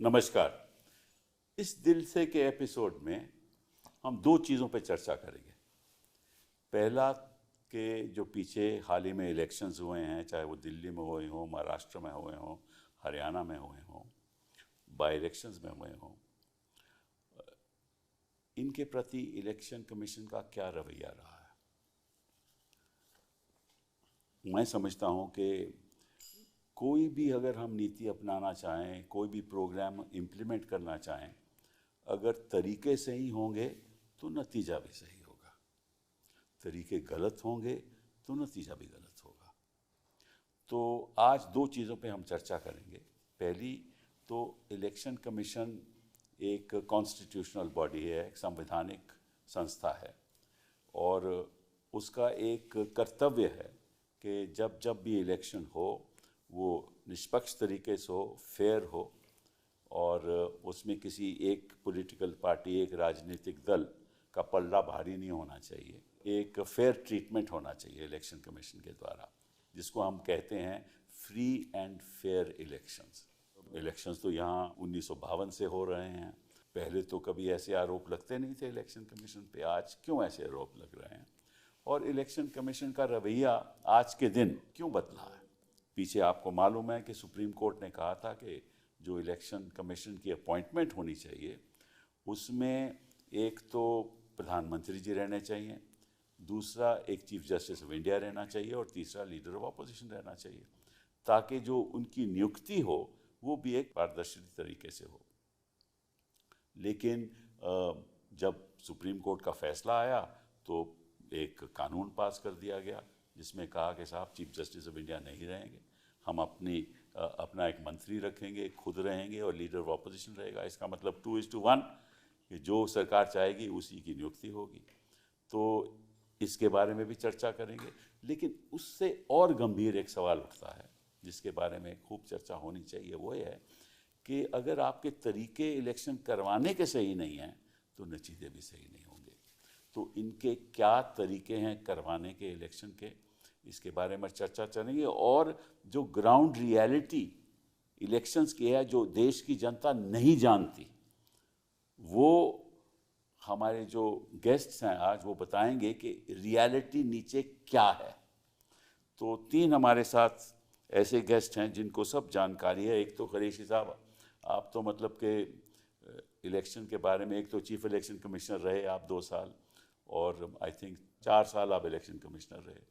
नमस्कार। इस दिल से के एपिसोड में हम दो चीज़ों पर चर्चा करेंगे। पहला कि जो पीछे हाल ही में इलेक्शंस हुए हैं, चाहे वो दिल्ली में हुए हों, महाराष्ट्र में हुए हों, हरियाणा में हुए हों, बाई इलेक्शंस में हुए हों, इनके प्रति इलेक्शन कमीशन का क्या रवैया रहा है। मैं समझता हूँ कि कोई भी अगर हम नीति अपनाना चाहें, कोई भी प्रोग्राम इम्प्लीमेंट करना चाहें, अगर तरीके सही होंगे तो नतीजा भी सही होगा, तरीके गलत होंगे तो नतीजा भी गलत होगा। तो आज दो चीज़ों पे हम चर्चा करेंगे। पहली तो इलेक्शन कमीशन एक कॉन्स्टिट्यूशनल बॉडी है, एक संवैधानिक संस्था है, और उसका एक कर्तव्य है कि जब जब भी इलेक्शन हो वो निष्पक्ष तरीके से हो, फेयर हो, और उसमें किसी एक पॉलिटिकल पार्टी, एक राजनीतिक दल का पल्ला भारी नहीं होना चाहिए। एक फेयर ट्रीटमेंट होना चाहिए इलेक्शन कमीशन के द्वारा, जिसको हम कहते हैं free and fair elections. Elections तो यहाँ 1952 से हो रहे हैं। पहले तो कभी ऐसे आरोप लगते नहीं थे इलेक्शन कमीशन पे, आज क्यों ऐसे आरोप लग रहे हैं? और इलेक्शन कमीशन का रवैया आज के दिन क्यों बदला है? पीछे आपको मालूम है कि सुप्रीम कोर्ट ने कहा था कि जो इलेक्शन कमीशन की अपॉइंटमेंट होनी चाहिए उसमें एक तो प्रधानमंत्री जी रहने चाहिए, दूसरा एक चीफ जस्टिस ऑफ इंडिया रहना चाहिए, और तीसरा लीडर ऑफ अपोजिशन रहना चाहिए, ताकि जो उनकी नियुक्ति हो वो भी एक पारदर्शी तरीके से हो। लेकिन जब सुप्रीम कोर्ट का फैसला आया तो एक कानून पास कर दिया गया जिसमें कहा कि साहब चीफ जस्टिस ऑफ इंडिया नहीं रहेंगे, हम अपना एक मंत्री रखेंगे, खुद रहेंगे, और लीडर ऑफ अपोजिशन रहेगा। इसका मतलब 2:1 कि जो सरकार चाहेगी उसी की नियुक्ति होगी। तो इसके बारे में भी चर्चा करेंगे। लेकिन उससे और गंभीर एक सवाल उठता है जिसके बारे में खूब चर्चा होनी चाहिए, वो ये है कि अगर आपके तरीके इलेक्शन करवाने के सही नहीं हैं तो नतीजे भी सही नहीं होंगे। तो इनके क्या तरीके हैं करवाने के इलेक्शन के, इसके बारे में चर्चा करेंगे। और जो ग्राउंड रियलिटी इलेक्शंस की है, जो देश की जनता नहीं जानती, वो हमारे जो गेस्ट्स हैं आज वो बताएंगे कि रियलिटी नीचे क्या है। तो तीन हमारे साथ ऐसे गेस्ट हैं जिनको सब जानकारी है। एक तो कुरैशी साहब, आप तो मतलब के इलेक्शन के बारे में, एक तो चीफ इलेक्शन कमिश्नर रहे आप 2 साल, और आई थिंक 4 साल आप इलेक्शन कमिश्नर रहे,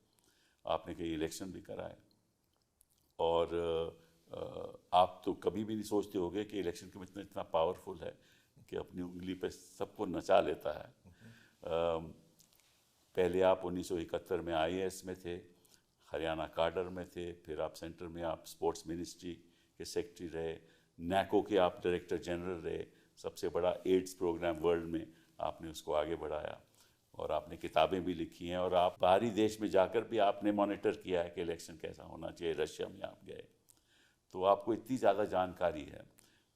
आपने कई इलेक्शन भी कराए, और आप तो कभी भी नहीं सोचते होंगे कि इलेक्शन कमिश्नर इतना पावरफुल है कि अपनी उंगली पे सबको नचा लेता है। पहले आप 1971 में IAS में थे, हरियाणा काडर में थे, फिर आप सेंटर में आप स्पोर्ट्स मिनिस्ट्री के सेक्रेटरी रहे, NACO के आप डायरेक्टर जनरल रहे, सबसे बड़ा एड्स प्रोग्राम वर्ल्ड में आपने उसको आगे बढ़ाया, और आपने किताबें भी लिखी हैं, और आप बाहरी देश में जाकर भी आपने मॉनिटर किया है कि इलेक्शन कैसा होना चाहिए। रशिया में आप गए, तो आपको इतनी ज़्यादा जानकारी है।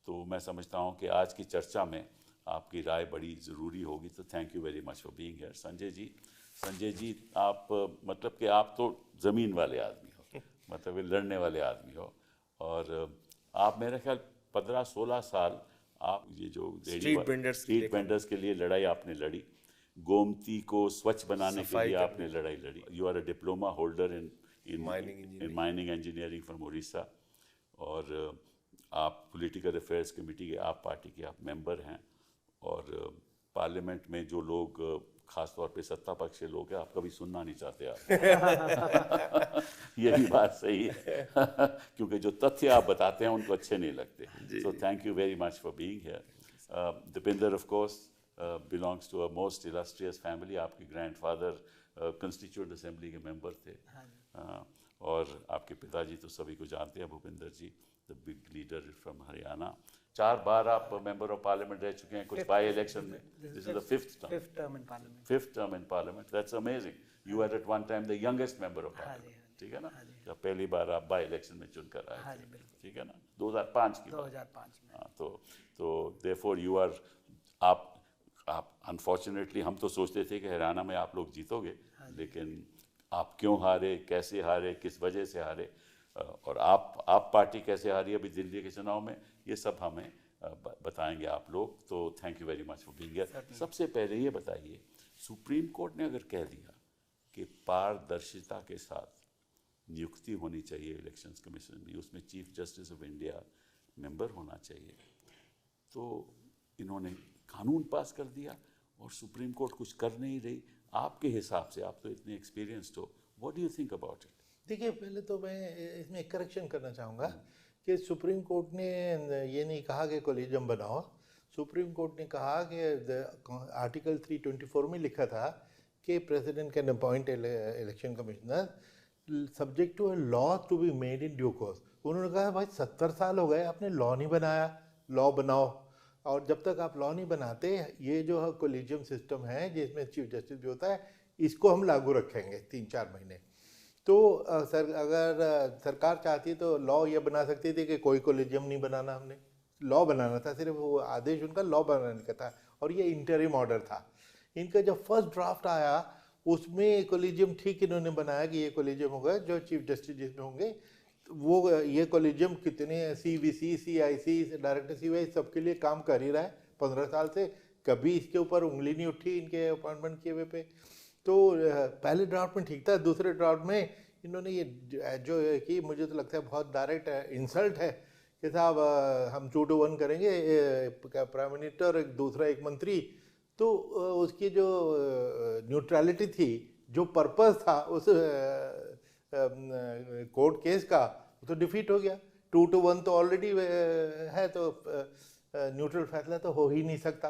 तो मैं समझता हूँ कि आज की चर्चा में आपकी राय बड़ी ज़रूरी होगी। तो thank you very much for being here. Sanjay ji, आप मतलब कि आप तो ज़मीन वाले आदमी हो, मतलब लड़ने वाले आदमी हो, और आप मेरे ख्याल 15-16 साल आप ये जो स्ट्रीट वेंडर्स के लिए लड़ाई आपने लड़ी, गोमती को स्वच्छ बनाने के लिए आपने लड़ाई लड़ी। You are a diploma holder in mining engineering from Orissa, और आप पॉलिटिकल अफेयर्स कमेटी के, आप पार्टी के आप मेंबर हैं, और पार्लियामेंट में जो लोग खास तौर पे सत्ता पक्ष के लोग हैं, आप कभी सुनना नहीं चाहते आप ये भी बात सही है क्योंकि जो तथ्य आप बताते हैं उनको अच्छे नहीं लगते। So thank you very much for being here. Dipendra of course belongs to a most illustrious family. आपके ग्रैंडफादर कंस्टिट्यूएंट असेंबली के मेंबर थे, और आपके पिताजी तो सभी को जानते हैं, Bhupendra ji, the big leader from Haryana. 4 बार आप मेंबर ऑफ पार्लियामेंट रह चुके हैं, कुछ बाई इलेक्शन में। This is the fifth term in parliament. That's amazing. You are at one time the youngest member of parliament, ठीक है ना? जब पहली बार आप बाई इलेक्शन में चुनकर आए थे, ठीक है ना, 2005 की 2005 में। हाँ, तो देयरफॉर यू आर, आप अनफॉर्चुनेटली, हम तो सोचते थे कि हरियाणा में आप लोग जीतोगे, लेकिन आप क्यों हारे, कैसे हारे, किस वजह से हारे, और आप पार्टी कैसे हारी अभी दिल्ली के चुनाव में, ये सब हमें बताएंगे आप लोग। तो thank you very much for being here. सबसे पहले ये बताइए, सुप्रीम कोर्ट ने अगर कह दिया कि पारदर्शिता के साथ नियुक्ति होनी चाहिए इलेक्शंस कमीशन में, उसमें chief justice of India member होना चाहिए, तो इन्होंने कानून पास कर दिया और सुप्रीम कोर्ट कुछ कर नहीं रही। आपके हिसाब से, आप तो इतने एक्सपीरियंस्ड हो, what do you think about it? देखिए, पहले तो मैं इसमें एक करेक्शन करना चाहूँगा कि सुप्रीम कोर्ट ने ये नहीं कहा कि कोलिजियम बनाओ। सुप्रीम कोर्ट ने कहा कि आर्टिकल 324 में लिखा था कि president can appoint election commissioner subject to a law to be made in due course. उन्होंने कहा भाई 70 साल हो गए, आपने लॉ नहीं बनाया, लॉ बनाओ। और जब तक आप लॉ नहीं बनाते, ये जो कोलिजियम सिस्टम है जिसमें चीफ जस्टिस भी होता है, इसको हम लागू रखेंगे 3-4 महीने। तो अगर सरकार चाहती तो लॉ ये बना सकती थी कि कोई कोलिजियम नहीं बनाना, हमने लॉ बनाना था, सिर्फ वो आदेश उनका लॉ बनाने का था, और ये इंटरिम ऑर्डर था। इनका जब फर्स्ट ड्राफ्ट आया उसमें कोलिजियम ठीक इन्होंने बनाया कि ये कोलिजियम होगा जो चीफ जस्टिस जिसमें होंगे, वो ये कोलिजियम कितने CVC, CIC, डायरेक्टर CY सबके लिए काम कर ही रहा है 15 साल से, कभी इसके ऊपर उंगली नहीं उठी इनके अपॉइंटमेंट किए हुए पे। तो पहले ड्राफ्ट में ठीक था, दूसरे ड्राफ्ट में इन्होंने ये जो है कि मुझे तो लगता है बहुत डायरेक्ट इंसल्ट है कि साहब हम 2-1 करेंगे, प्राइम मिनिस्टर एक दूसरा एक मंत्री। तो उसकी जो न्यूट्रलिटी थी, जो पर्पस था उस कोर्ट केस का, तो डिफीट हो गया। 2-1 तो ऑलरेडी है, तो न्यूट्रल फैसला तो हो ही नहीं सकता।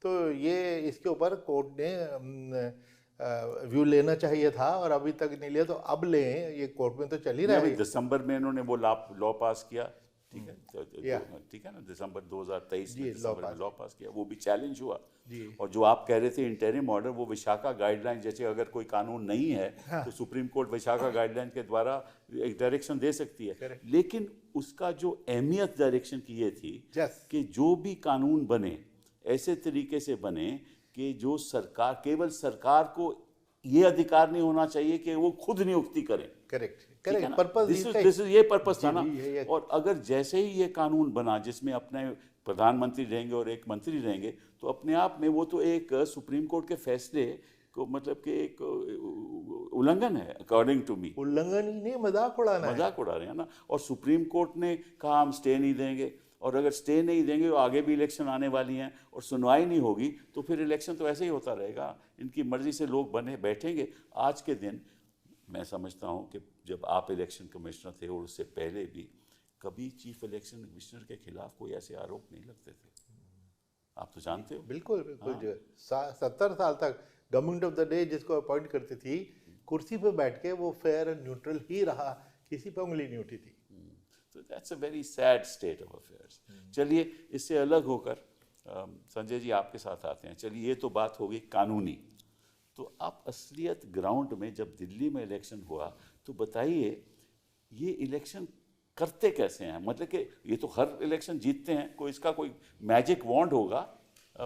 तो ये इसके ऊपर कोर्ट ने व्यू लेना चाहिए था और अभी तक नहीं लिया, तो अब लें, ये कोर्ट में तो चल ही रहा है। दिसंबर में इन्होंने वो लॉ पास किया, ठीक है, ठीक है ना, दिसंबर 2023 में दिसंबर में लॉ पास किया, वो भी चैलेंज हुआ। और जो आप कह रहे थे इंटरिम ऑर्डर, वो विशाखा गाइडलाइन जैसे अगर कोई कानून नहीं है तो सुप्रीम कोर्ट विशाखा गाइडलाइन के द्वारा एक डायरेक्शन दे सकती है। लेकिन उसका जो अहमियत डायरेक्शन की ये थी कि जो भी कानून बने ऐसे तरीके से बने कि जो सरकार, केवल सरकार को ये अधिकार नहीं होना चाहिए कि वो खुद नियुक्ति करें। करेक्ट, पर्पस ये पर्पस था ना। और अगर जैसे ही ये कानून बना जिसमें अपने प्रधानमंत्री रहेंगे और एक मंत्री रहेंगे, तो अपने आप में वो तो एक सुप्रीम कोर्ट के फैसले को मतलब कि एक उल्लंघन है, अकॉर्डिंग टू मी। उल्लंघन ही नहीं, मजाक उड़ाना है, मजाक उड़ा रहे हैं ना। और सुप्रीम कोर्ट ने कहा हम स्टे नहीं देंगे, और अगर स्टे नहीं देंगे तो आगे भी इलेक्शन आने वाली हैं और सुनवाई नहीं होगी, तो फिर इलेक्शन तो ऐसे ही होता रहेगा। इनकी मर्जी से लोग बने बैठेंगे। आज के दिन मैं समझता हूँ कि जब आप इलेक्शन कमिश्नर थे और उससे पहले भी कभी चीफ इलेक्शन कमिश्नर के खिलाफ कोई ऐसे आरोप नहीं लगते थे, आप तो जानते हो। बिल्कुल बिल्कुल। 70 साल तक गवर्नमेंट ऑफ द डे जिसको अपॉइंट करती थी, कुर्सी पे बैठ के वो फेयर एंड न्यूट्रल ही रहा, किसी पे उंगली नहीं उठी थी। तो that's a very sad state of affairs. चलिए, इससे अलग होकर संजय जी आपके साथ आते हैं। चलिए, ये तो बात हो गई कानूनी। तो आप असलियत ग्राउंड में जब दिल्ली में इलेक्शन हुआ, तो बताइए ये इलेक्शन करते कैसे हैं? मतलब कि ये तो हर इलेक्शन जीतते हैं, कोई इसका कोई मैजिक वॉन्ड होगा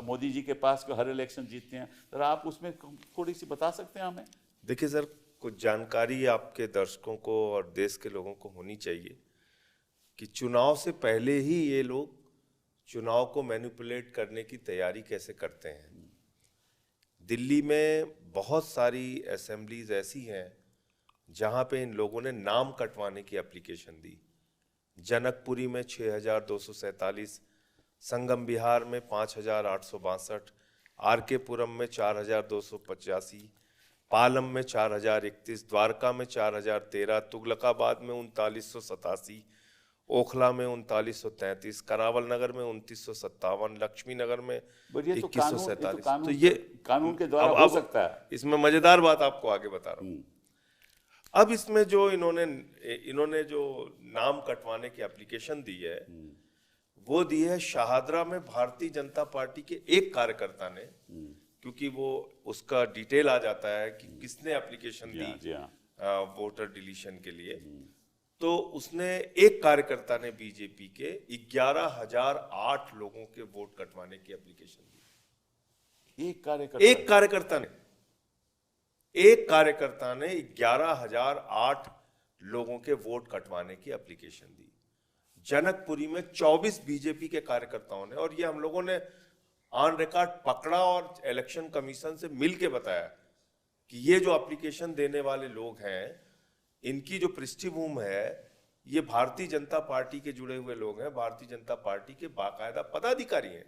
मोदी जी के पास को हर इलेक्शन जीतते हैं, तो आप उसमें थोड़ी सी बता सकते हैं हमें? देखिए सर, कुछ जानकारी आपके दर्शकों को और देश के लोगों को होनी चाहिए कि चुनाव से पहले ही ये लोग चुनाव को मैनिपुलेट करने की तैयारी कैसे करते हैं। दिल्ली में बहुत सारी असेंबलीज ऐसी हैं जहां पे इन लोगों ने नाम कटवाने की एप्लीकेशन दी। जनकपुरी में 6247, संगम बिहार में 5862, RK पुरम में 4285, पालम में 4031, द्वारका में 4013, तुगलकाबाद में 3987, ओखला में 3933, करावल नगर में 2957, लक्ष्मी नगर में 2147। तो ये कानून के द्वारा हो सकता है। इसमें मजेदार बात आपको आगे बता रहा हूँ। अब इसमें जो इन्होंने जो नाम कटवाने की एप्लीकेशन दी है, वो दी है शाहदरा में भारतीय जनता पार्टी के एक कार्यकर्ता ने, क्योंकि वो उसका डिटेल आ जाता है कि किसने एप्लीकेशन दी वोटर डिलीशन के लिए। तो उसने एक कार्यकर्ता ने बीजेपी के 11,008 लोगों के वोट कटवाने की एप्लीकेशन दी। एक कार्यकर्ता ने 11,008 लोगों के वोट कटवाने की एप्लीकेशन दी, जनकपुरी में 24 बीजेपी के कार्यकर्ताओं ने, और ये हम लोगों ने ऑन रिकॉर्ड पकड़ा और इलेक्शन कमीशन से मिलके बताया कि ये जो एप्लीकेशन देने वाले लोग हैं, इनकी जो पृष्ठभूमि है, ये भारतीय जनता पार्टी के जुड़े हुए लोग हैं, भारतीय जनता पार्टी के बाकायदा पदाधिकारी हैं।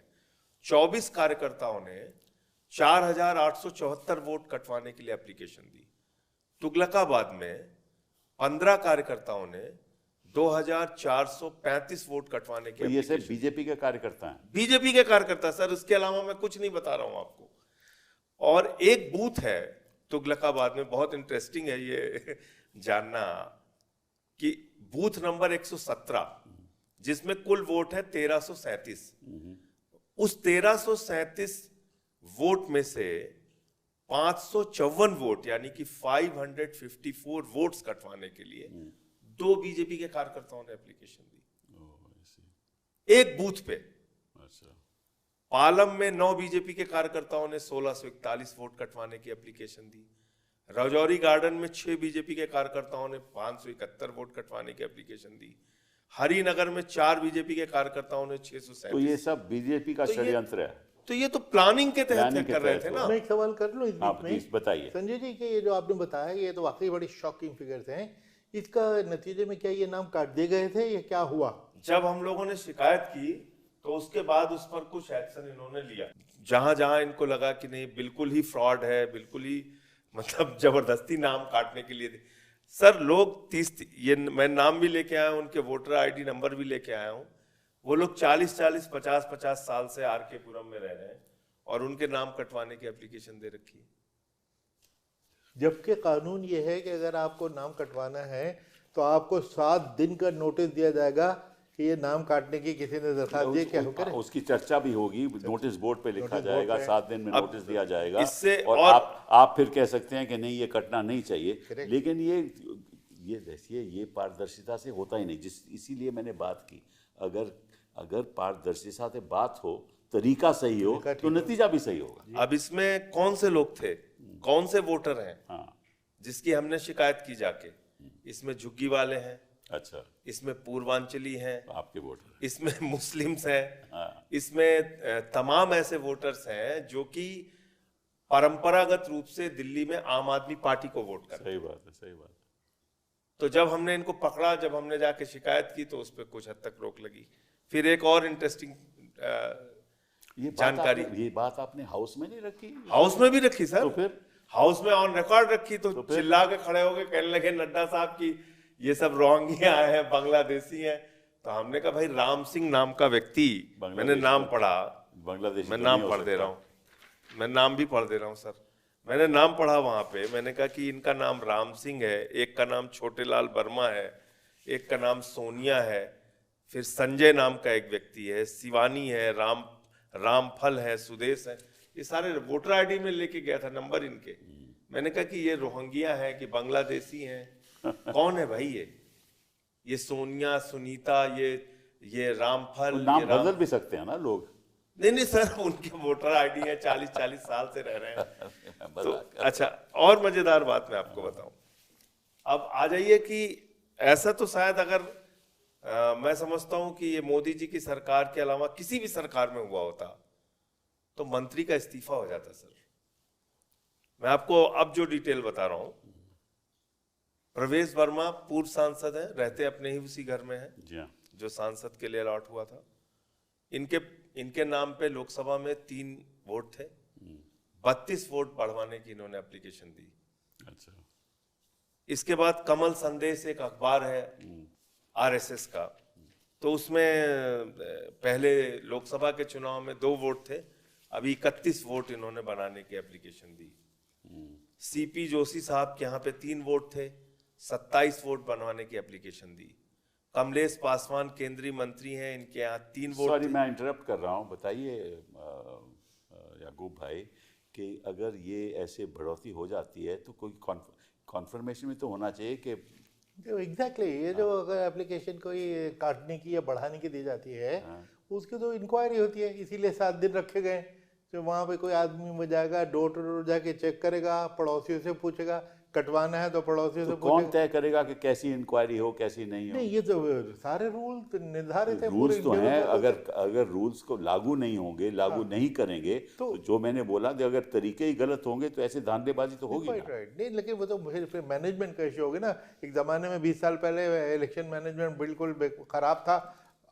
24 कार्यकर्ताओं ने 4,874 वोट कटवाने के लिए एप्लीकेशन दी। तुगलकाबाद में 15 कार्यकर्ताओं ने 2,435 वोट कटवाने के। तो ये सब बीजेपी के कार्यकर्ता हैं? बीजेपी के कार्यकर्ता सर, उसके अलावा मैं कुछ नहीं बता रहा हूं आपको। और एक बूथ है तुगलकाबाद में, बहुत इंटरेस्टिंग है ये जानना कि बूथ नंबर 117, जिसमें कुल वोट है 1337। उस 1337 वोट में से 554 वोट यानी कि 554 वोट्स कटवाने के लिए 2 बीजेपी के कार्यकर्ताओं ने एप्लीकेशन दी एक बूथ पे। अच्छा। पालम में 9 बीजेपी के कार्यकर्ताओं ने 1641 वोट कटवाने की एप्लीकेशन दी। राजौरी गार्डन में 6 बीजेपी के कार्यकर्ताओं ने 571 वोट कटवाने की एप्लीकेशन दी। हरिनगर में 4 बीजेपी के कार्यकर्ताओं ने 637। तो ये सब बीजेपी का षड्यंत्र है? तो ये तो प्लानिंग के तहत प्लानिंग के कर रहे तहत थे ना। मैं एक सवाल कर लूं इस बीच में? प्लीज बताइए संजय जी कि ये जो आपने बताया ये तो वाकई बड़ी शॉकिंग फिगर्स हैं। इसका नतीजे में क्या ये नाम काट दिए गए थे या क्या हुआ? जब हम लोगों ने शिकायत की तो उसके बाद उस पर कुछ एक्शन इन्होंने लिया। जहां जहां इनको लगा कि नहीं बिल्कुल ही फ्रॉड है, बिल्कुल ही मतलब जबरदस्ती नाम काटने के लिए सर लोग 30 ये मैं नाम भी लेके आया हूं, उनके वोटर आईडी नंबर भी लेके आया हूं। वो लोग 40-40, 50-50 साल से आरके पुरम में रह रहे हैं और उनके नाम कटवाने की एप्लीकेशन दे रखी है। जबकि कानून ये है कि अगर आपको नाम कटवाना है तो आपको 7 दिन का नोटिस दिया जाएगा कि ये नाम काटने की किसी ने दरखास्त दी, क्या हो करे? उसकी चर्चा भी होगी, नोटिस बोर्ड पे लिखा जाएगा, 7 दिन में नोटिस दिया जाएगा इससे और आप फिर कह सकते हैं कि नहीं ये कटना नहीं चाहिए। लेकिन ये पारदर्शिता से होता ही नहीं। इसीलिए मैंने बात की, अगर पारदर्शिता से बात हो, तरीका सही हो तो नतीजा भी सही होगा। अब इसमें कौन से लोग थे, कौन से वोटर हैं जिसकी हमने शिकायत की जाके? इसमें झुग्गी वाले हैं, अच्छा, इसमें पूर्वांचली हैं, आपके वोटर, इसमें मुस्लिम्स हैं, इसमें तमाम ऐसे वोटर्स हैं जो कि परंपरागत रूप से दिल्ली में आम आदमी पार्टी को वोट करते हैं। सही बात है, सही बात है। तो जब हमने इनको पकड़ा, जब हमने जाके शिकायत की तो उस पर कुछ हद तक रोक लगी। फिर एक और इंटरेस्टिंग जानकारी, ये बात आपने हाउस में नहीं रखी? हाउस में भी रखी सर। तो फिर हाउस में ऑन रिकॉर्ड रखी तो चिल्ला के खड़े हो गए, कहने लगे नड्डा साहब की ये सब रोहिंग्या हैं, बांग्लादेशी हैं। तो हमने कहा भाई राम सिंह नाम का व्यक्ति, मैंने नाम पढ़ा, बांग्लादेश मैं नाम पढ़ दे रहा हूँ, मैं नाम भी पढ़ दे रहा हूँ सर। मैंने नाम पढ़ा वहां पे, मैंने कहा कि इनका नाम राम सिंह है, एक का नाम छोटेलाल वर्मा है, एक का नाम सोनिया है, फिर संजय नाम का एक व्यक्ति है, शिवानी है, रामफल है, सुदेश है। ये सारे वोटर आईडी में लेके गया था नंबर इनके। मैंने कहा कि ये रोहिंग्या है कि बांग्लादेशी हैं, कौन है भाई ये सोनिया, सुनीता, ये रामफल, नाम बदल भी सकते हैं ना लोग? नहीं सर, उनके वोटर आईडी है, 40-40 साल से रह रहे हैं। तो अच्छा, और मजेदार बात मैं आपको बताऊं। अब आ जाइए कि ऐसा तो शायद अगर मैं समझता हूं कि ये मोदी जी की सरकार के अलावा किसी भी सरकार में हुआ होता तो मंत्री का इस्तीफा हो जाता सर। मैं आपको अब जो डिटेल बता रहा हूं, प्रवेश वर्मा पूर्व सांसद है, रहते अपने ही उसी घर में है जो सांसद के लिए अलॉट हुआ था। इनके नाम पे लोकसभा में 3 वोट थे, 32 वोट बढ़वाने की इन्होंने एप्लीकेशन दी। अच्छा। इसके बाद कमल संदेश एक अखबार है आरएसएस का, तो उसमें पहले लोकसभा के चुनाव में 2 वोट थे, अभी 31 वोट इन्होंने बनाने की एप्लीकेशन दी। सीपी जोशी साहब के यहाँ पे 3 वोट थे, 27 वोट बनवाने की एप्लीकेशन दी। कमलेश पासवान केंद्रीय मंत्री हैं, इनके यहाँ 3 वोट। सॉरी मैं इंटरप्ट कर रहा हूँ, बताइए याकूब भाई कि अगर ये ऐसे बढ़ोतरी हो जाती है तो कोई कॉन्फर्मेशन में तो होना चाहिए कि एग्जैक्टली ये जो अगर एप्लीकेशन कोई काटने की या बढ़ाने की दी जाती है उसकी तो इंक्वायरी होती है। इसीलिए 7 दिन रखे गए, तो वहाँ पे कोई आदमी में जाएगा, डोर टू डोर जाके चेक करेगा, पड़ोसियों से पूछेगा कटवाना है तो पड़ोसियों तो से कौन पूछे। तय करेगा कि कैसी इंक्वायरी हो कैसी नहीं हो? नहीं, ये तो सारे रूल तो निर्धारित है रूल्स पूरे तो इंडिया हैं, में। अगर रूल्स को लागू नहीं होंगे, लागू नहीं करेंगे तो जो मैंने बोला कि अगर तरीके ही गलत होंगे तो ऐसे धांधलेबाजी तो होगी क्वाइट ना। राइट। नहीं, लेकिन वो तो फिर मैनेजमेंट का इशू होगा ना। एक जमाने में 20 साल पहले इलेक्शन मैनेजमेंट बिल्कुल खराब था।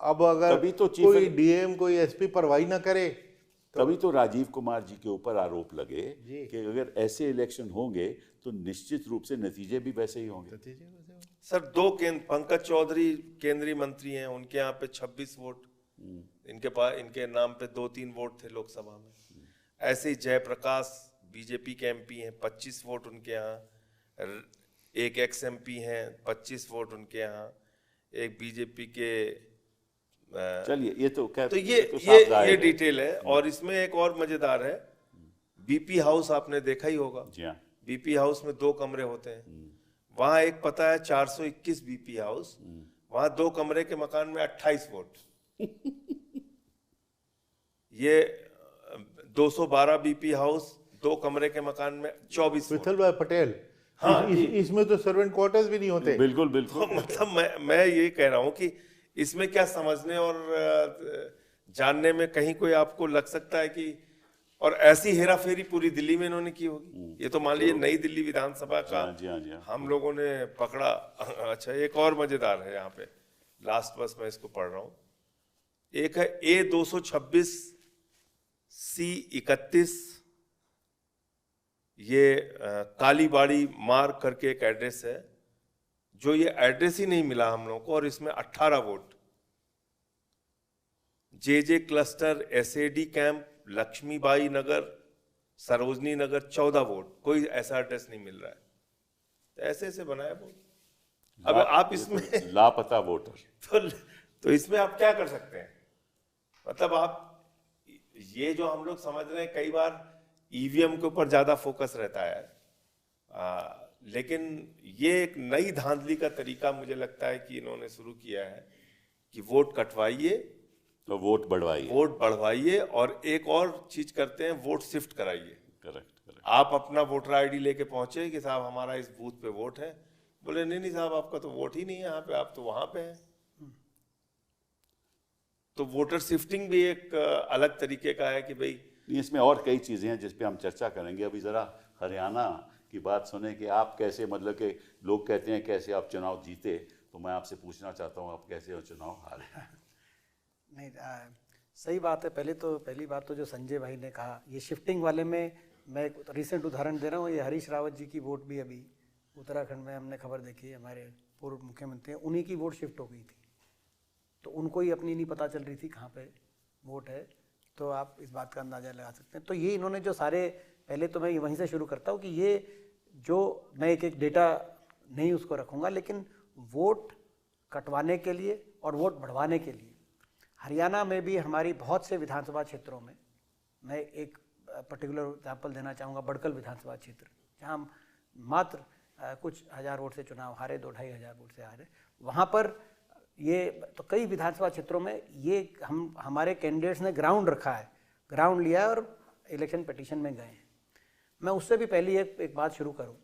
अब अगर तभी तो चीफ कोई डीएम कोई एसपी परवाही ना करे तभी तो राजीव कुमार जी के ऊपर आरोप लगे जी। कि अगर ऐसे इलेक्शन होंगे तो निश्चित रूप से नतीजे भी वैसे ही होंगे। सर, दो पंकज चौधरी केंद्रीय मंत्री हैं, उनके यहाँ पे 26 वोट, इनके पास इनके नाम पे 2-3 वोट थे लोकसभा में। ऐसे ही जयप्रकाश बीजेपी के एमपी हैं, 25 वोट उनके यहाँ। एक एक्स एमपी हैं, 25 वोट उनके यहाँ। एक बीजेपी के चलिए, ये तो खैर तो तो साफ जाहिर ये है। डिटेल है। और इसमें एक और मजेदार है, बीपी हाउस आपने देखा ही होगा। जी हाँ। बीपी हाउस में 2 कमरे होते हैं। वहां एक पता है 421 बीपी हाउस, वहां 2 कमरे के मकान में 28 वोट। ये 212 बीपी हाउस 2 कमरे के मकान में 24 वोट। विठल भाई पटेल, हाँ, इसमें तो सर्वेंट क्वार्टर्स भी नहीं होते। बिल्कुल बिल्कुल। तो मतलब मैं ये कह रहा हूं कि इसमें क्या समझने और जानने में कहीं कोई आपको लग सकता है कि, और ऐसी हेराफेरी पूरी दिल्ली में इन्होंने की होगी। ये तो मान लीजिए नई दिल्ली विधानसभा का जी हाँ, जी हाँ। हम लोगों ने पकड़ा। अच्छा, एक और मजेदार है यहाँ पे, लास्ट बस मैं इसको पढ़ रहा हूँ। एक है A226 C31, ये कालीबाड़ी मार्ग करके एक एड्रेस है, जो ये एड्रेस ही नहीं मिला हम लोगों को, और इसमें 18 vote. JJ cluster SAD camp Laxmibai Nagar Sarojini Nagar 14 vote. कोई ऐसा एड्रेस नहीं मिल रहा है। तो ऐसे ऐसे बनाया वोट। अब आप इसमें लापता वोटर। तो इसमें आप क्या कर सकते हैं? मतलब आप ये जो हम लोग समझ रहे हैं, कई बार ईवीएम के ऊपर ज्यादा फोकस रहता है, लेकिन ये एक नई धांधली का तरीका मुझे लगता है कि इन्होंने शुरू किया है कि वोट कटवाइए तो वोट बढ़वाइए, और एक और चीज करते हैं, वोट शिफ्ट कराइए। करेक्ट। आप अपना वोटर आईडी लेके पहुंचे कि साहब हमारा इस बूथ पे वोट है, बोले नहीं साहब आपका तो वोट ही नहीं है यहाँ पे, आप तो वहां पे हैं। तो वोटर शिफ्टिंग भी एक अलग तरीके का है कि भाई, इसमें और कई चीजें हैं जिस पे हम चर्चा करेंगे। अभी जरा हरियाणा की बात सुने कि आप कैसे, मतलब कि लोग कहते हैं कैसे आप चुनाव जीते, तो मैं आपसे पूछना चाहता हूँ आप कैसे चुनाव हारे। नहीं, सही बात है। पहली बात तो जो संजय भाई ने कहा, ये शिफ्टिंग वाले में मैं एक रिसेंट उदाहरण दे रहा हूँ। ये हरीश रावत जी की वोट भी अभी उत्तराखंड में हमने खबर देखी, हमारे पूर्व मुख्यमंत्री हैं, उन्हीं की वोट शिफ्ट हो गई थी। तो उनको ही अपनी नहीं पता चल रही थी कहाँ पे वोट है। तो आप इस बात का अंदाज़ा लगा सकते हैं। तो ये इन्होंने जो सारे, पहले तो मैं वहीं से शुरू करता हूँ कि ये जो मैं एक डेटा नहीं उसको रखूँगा, लेकिन वोट कटवाने के लिए और वोट बढ़वाने के लिए हरियाणा में भी हमारी बहुत से विधानसभा क्षेत्रों में, मैं एक पर्टिकुलर एग्जाम्पल देना चाहूँगा, बड़कल विधानसभा क्षेत्र, जहाँ मात्र कुछ हज़ार वोट से चुनाव हारे, 2-2.5 हज़ार वोट से हारे। वहाँ पर ये तो कई विधानसभा क्षेत्रों में ये हमारे कैंडिडेट्स ने ग्राउंड रखा है, ग्राउंड लिया है और इलेक्शन पिटीशन में गए हैं। मैं उससे भी पहले एक बात शुरू करूं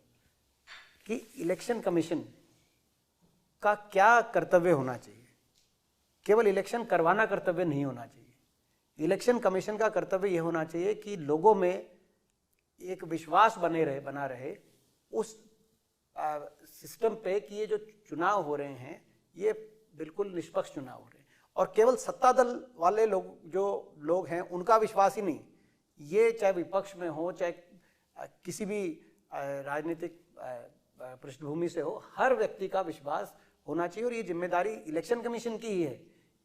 कि इलेक्शन कमीशन का क्या कर्तव्य होना चाहिए। केवल इलेक्शन करवाना कर्तव्य नहीं होना चाहिए। इलेक्शन कमीशन का कर्तव्य यह होना चाहिए कि लोगों में एक विश्वास बना रहे उस सिस्टम पे कि ये जो चुनाव हो रहे हैं ये बिल्कुल निष्पक्ष चुनाव हो रहे हैं। और केवल सत्ता दल वाले लोग हैं उनका विश्वास ही नहीं, ये चाहे विपक्ष में हो चाहे किसी भी राजनीतिक पृष्ठभूमि से हो, हर व्यक्ति का विश्वास होना चाहिए। और ये जिम्मेदारी इलेक्शन कमीशन की ही है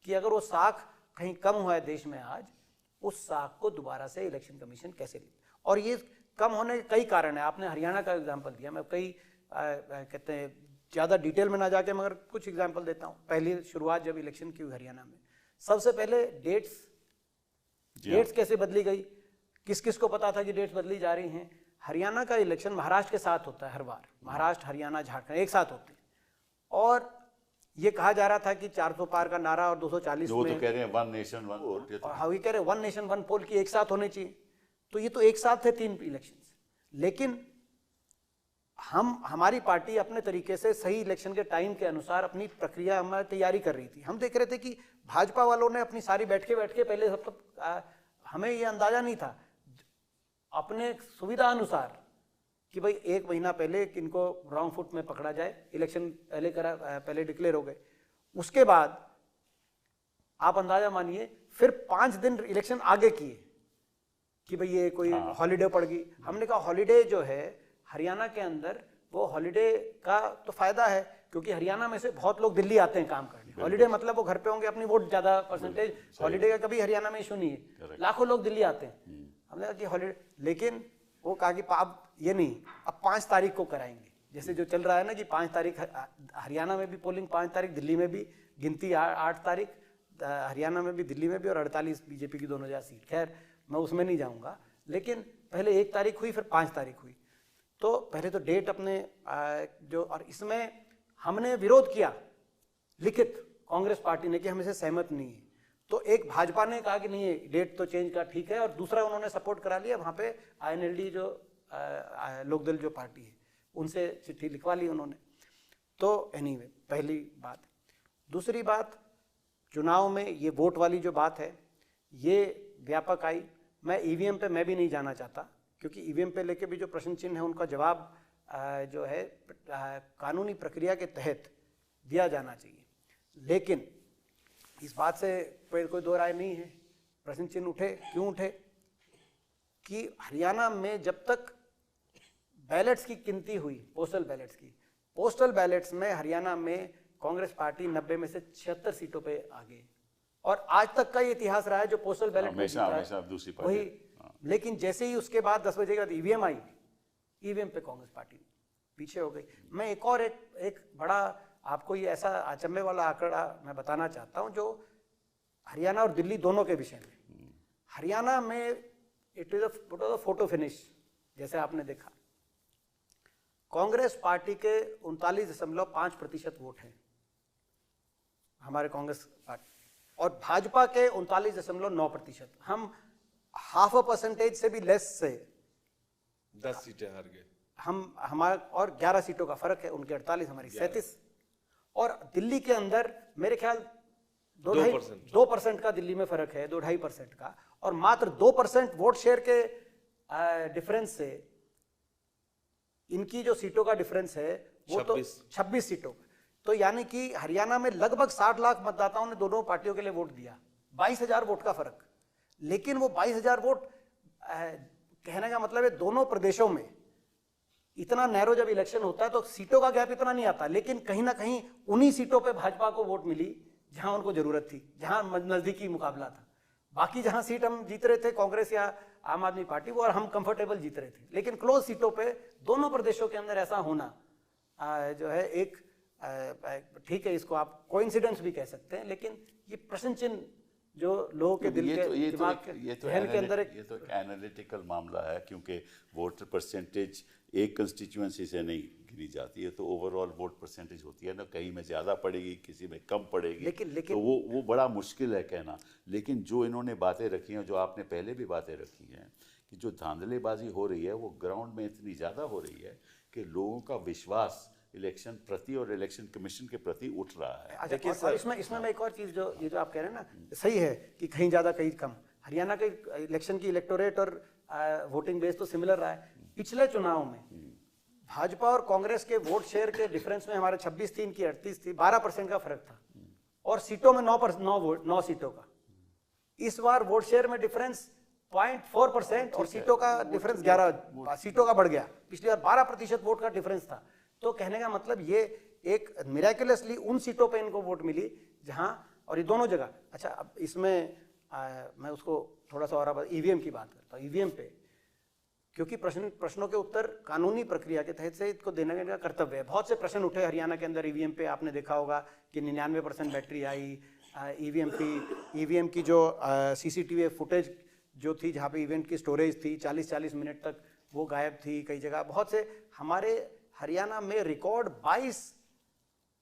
कि अगर वो साख कहीं कम हुआ है देश में आज, उस साख को दोबारा से इलेक्शन कमीशन कैसे ले। और ये कम होने के कई कारण है। आपने हरियाणा का एग्जाम्पल दिया, मैं कई कहते हैं ज़्यादा डिटेल में ना जाके मगर कुछ एग्जाम्पल देता हूँ। पहली शुरुआत जब इलेक्शन की हुई हरियाणा में, सबसे पहले डेट्स कैसे बदली गई, किस किस को पता था कि डेट्स बदली जा रही हैं। हरियाणा का इलेक्शन महाराष्ट्र के साथ होता है हर बार, महाराष्ट्र हरियाणा झारखंड एक साथ होते हैं। और ये कहा जा रहा था कि 400 पार का नारा और 240 वो में तो कह रहे हैं 1 नेशन 1 वोट। हाँ, ये कह रहे हैं 1 नेशन 1 पोल की एक साथ होने चाहिए। तो ये तो एक साथ थे 3 इलेक्शंस। लेकिन हमारी पार्टी अपने तरीके से सही इलेक्शन के टाइम के अनुसार अपनी प्रक्रिया हमारी तैयारी कर रही थी। हम देख रहे थे कि भाजपा वालों ने अपनी सारी बैठ के पहले सब तक हमें ये अंदाजा नहीं था अपने सुविधा अनुसार कि भाई 1 महीना पहले किनको रॉन्ग फुट में पकड़ा जाए, इलेक्शन पहले डिक्लेयर हो गए। उसके बाद आप अंदाजा मानिए फिर 5 दिन इलेक्शन आगे किए कि भाई ये कोई हॉलीडे पड़ गई। हमने कहा हॉलीडे जो है हरियाणा के अंदर, वो हॉलीडे का तो फायदा है क्योंकि हरियाणा में से बहुत लोग दिल्ली आते हैं काम करने। हॉलीडे मतलब वो घर पे होंगे, अपनी वोट ज्यादा परसेंटेज, हॉलीडे का कभी हरियाणा में इशू नहीं है, लाखों लोग दिल्ली आते हैं। हमने कहा कि हॉलीडे, लेकिन वो कहा कि अब ये नहीं, अब 5 तारीख को कराएंगे। जैसे जो चल रहा है ना कि 5 तारीख हरियाणा में भी पोलिंग, 5 तारीख दिल्ली में भी, गिनती 8 तारीख हरियाणा में भी, दिल्ली में भी, और 48 बीजेपी की 2000 सीट। खैर मैं उसमें नहीं जाऊंगा, लेकिन पहले 1 तारीख हुई, फिर 5 तारीख हुई। तो पहले तो डेट अपने जो, और इसमें हमने विरोध किया लिखित कांग्रेस पार्टी ने कि हम इसे सहमत नहीं है। तो एक भाजपा ने कहा कि नहीं डेट तो चेंज का ठीक है, और दूसरा उन्होंने सपोर्ट करा लिया। वहाँ पे INLD जो लोकदल जो पार्टी है उनसे चिट्ठी लिखवा ली उन्होंने। तो एनीवे पहली बात। दूसरी बात, चुनाव में ये वोट वाली जो बात है ये व्यापक आई। मैं EVM पे मैं भी नहीं जाना चाहता क्योंकि EVM पे लेके भी जो प्रश्न चिन्ह है उनका जवाब जो है कानूनी प्रक्रिया के तहत दिया जाना चाहिए। लेकिन इस बात से कोई दो राय नहीं है। प्रश्न चिन्ह उठे, क्यों उठे? कि हरियाणा में जब तक बैलेट्स की गिनती हुई, पोस्टल बैलेट्स में हरियाणा में कांग्रेस पार्टी 90 में से 76 सीटों पे आ गई, और आज तक का ये इतिहास रहा है जो पोस्टल बैलेट हमेशा दूसरी पार्टी वही। लेकिन जैसे ही उसके बाद 10 बजे के बाद EVM आई, EVM पे कांग्रेस पार्टी पीछे हो गई। मैं एक बड़ा आपको ये ऐसा अचंभे वाला आंकड़ा मैं बताना चाहता हूं जो हरियाणा और दिल्ली दोनों के विषय में। हरियाणा में it is a photo finish, जैसे आपने देखा कांग्रेस पार्टी के 39.5% वोट हैं हमारे कांग्रेस पार्टी, और भाजपा के 39.9%। हम 0.5% से भी लेस से 10 सीटें हार गए हमारे, और 11 सीटों का फर्क है, उनके 48 हमारी 37। और दिल्ली के अंदर मेरे ख्याल 2% का दिल्ली में फर्क है, 2-2.5% का, और मात्र 2% वोट शेयर के डिफरेंस से इनकी जो सीटों का डिफरेंस है वो 26 सीटों का। तो यानी कि हरियाणा में लगभग 60 लाख मतदाताओं ने दोनों पार्टियों के लिए वोट दिया, 22,000 वोट का फर्क। लेकिन वो 22,000 वोट कहने का मतलब है दोनों प्रदेशों में इतना नैरो जब इलेक्शन होता है तो सीटों का गैप इतना नहीं आता, लेकिन कहीं ना कहीं उन्हीं सीटों पे भाजपा को वोट मिली जहां उनको जरूरत थी, जहां नजदीकी मुकाबला था। बाकी जहां सीट हम जीत रहे थे कांग्रेस या आम आदमी पार्टी वो, और हम कंफर्टेबल जीत रहे थे, लेकिन क्लोज सीटों पे दोनों प्रदेशों के अंदर ऐसा होना जो है एक ठीक है, इसको आप कोइंसिडेंस भी कह सकते हैं, लेकिन ये प्रश्न चिन्ह जो लोगों के दिल के दिमाग के अंदर ये तो एक एनालिटिकल मामला है, क्योंकि वोटर परसेंटेज एक कंस्टिट्यूएंसी से नहीं गिनी जाती है, तो ओवरऑल वोट परसेंटेज होती है ना, कहीं में ज़्यादा पड़ेगी, किसी में कम पड़ेगी, लेकिन तो वो बड़ा मुश्किल है कहना। लेकिन जो इन्होंने बातें रखी हैं, जो आपने पहले भी बातें रखी हैं, कि जो धांधलेबाजी हो रही है वो ग्राउंड में इतनी ज़्यादा हो रही है कि लोगों का विश्वास इलेक्शन प्रति और इलेक्शन कमीशन के प्रति उठ रहा है। अच्छा, और इसमें मैं एक और चीज़ जो ये जो आप कह रहे हैं ना, सही है कि कहीं ज़्यादा कहीं कम। हरियाणा के इलेक्शन की इलेक्टोरेट और वोटिंग बेस तो सिमिलर रहा है। पिछले चुनाव में भाजपा और कांग्रेस के वोट शेयर के डिफरेंस में हमारे 26 थी, इनकी 38 थी, 12% का फर्क था, और सीटों में 9 सीटों का। इस बार वोट शेयर में डिफरेंस 0.4% और सीटों का डिफरेंस 11 सीटों का बढ़ गया। पिछली बार 12% वोट का डिफरेंस था। तो कहने का मतलब ये एक मिराकुलसली उन सीटों पे इनको वोट मिली जहां, और ये दोनों जगह। अच्छा, अब इसमें मैं उसको थोड़ा सा और EVM की बात करता हूँ। EVM पे क्योंकि प्रश्नों के उत्तर कानूनी प्रक्रिया के तहत से इसको देने का कर्तव्य है। बहुत से प्रश्न उठे हरियाणा के अंदर EVM पे, आपने देखा होगा कि 99% बैटरी आई EVM की जो CCTV फुटेज जो थी, जहाँ पे इवेंट की स्टोरेज थी 40-40 मिनट तक, वो गायब थी कई जगह। बहुत से हमारे हरियाणा में रिकॉर्ड 22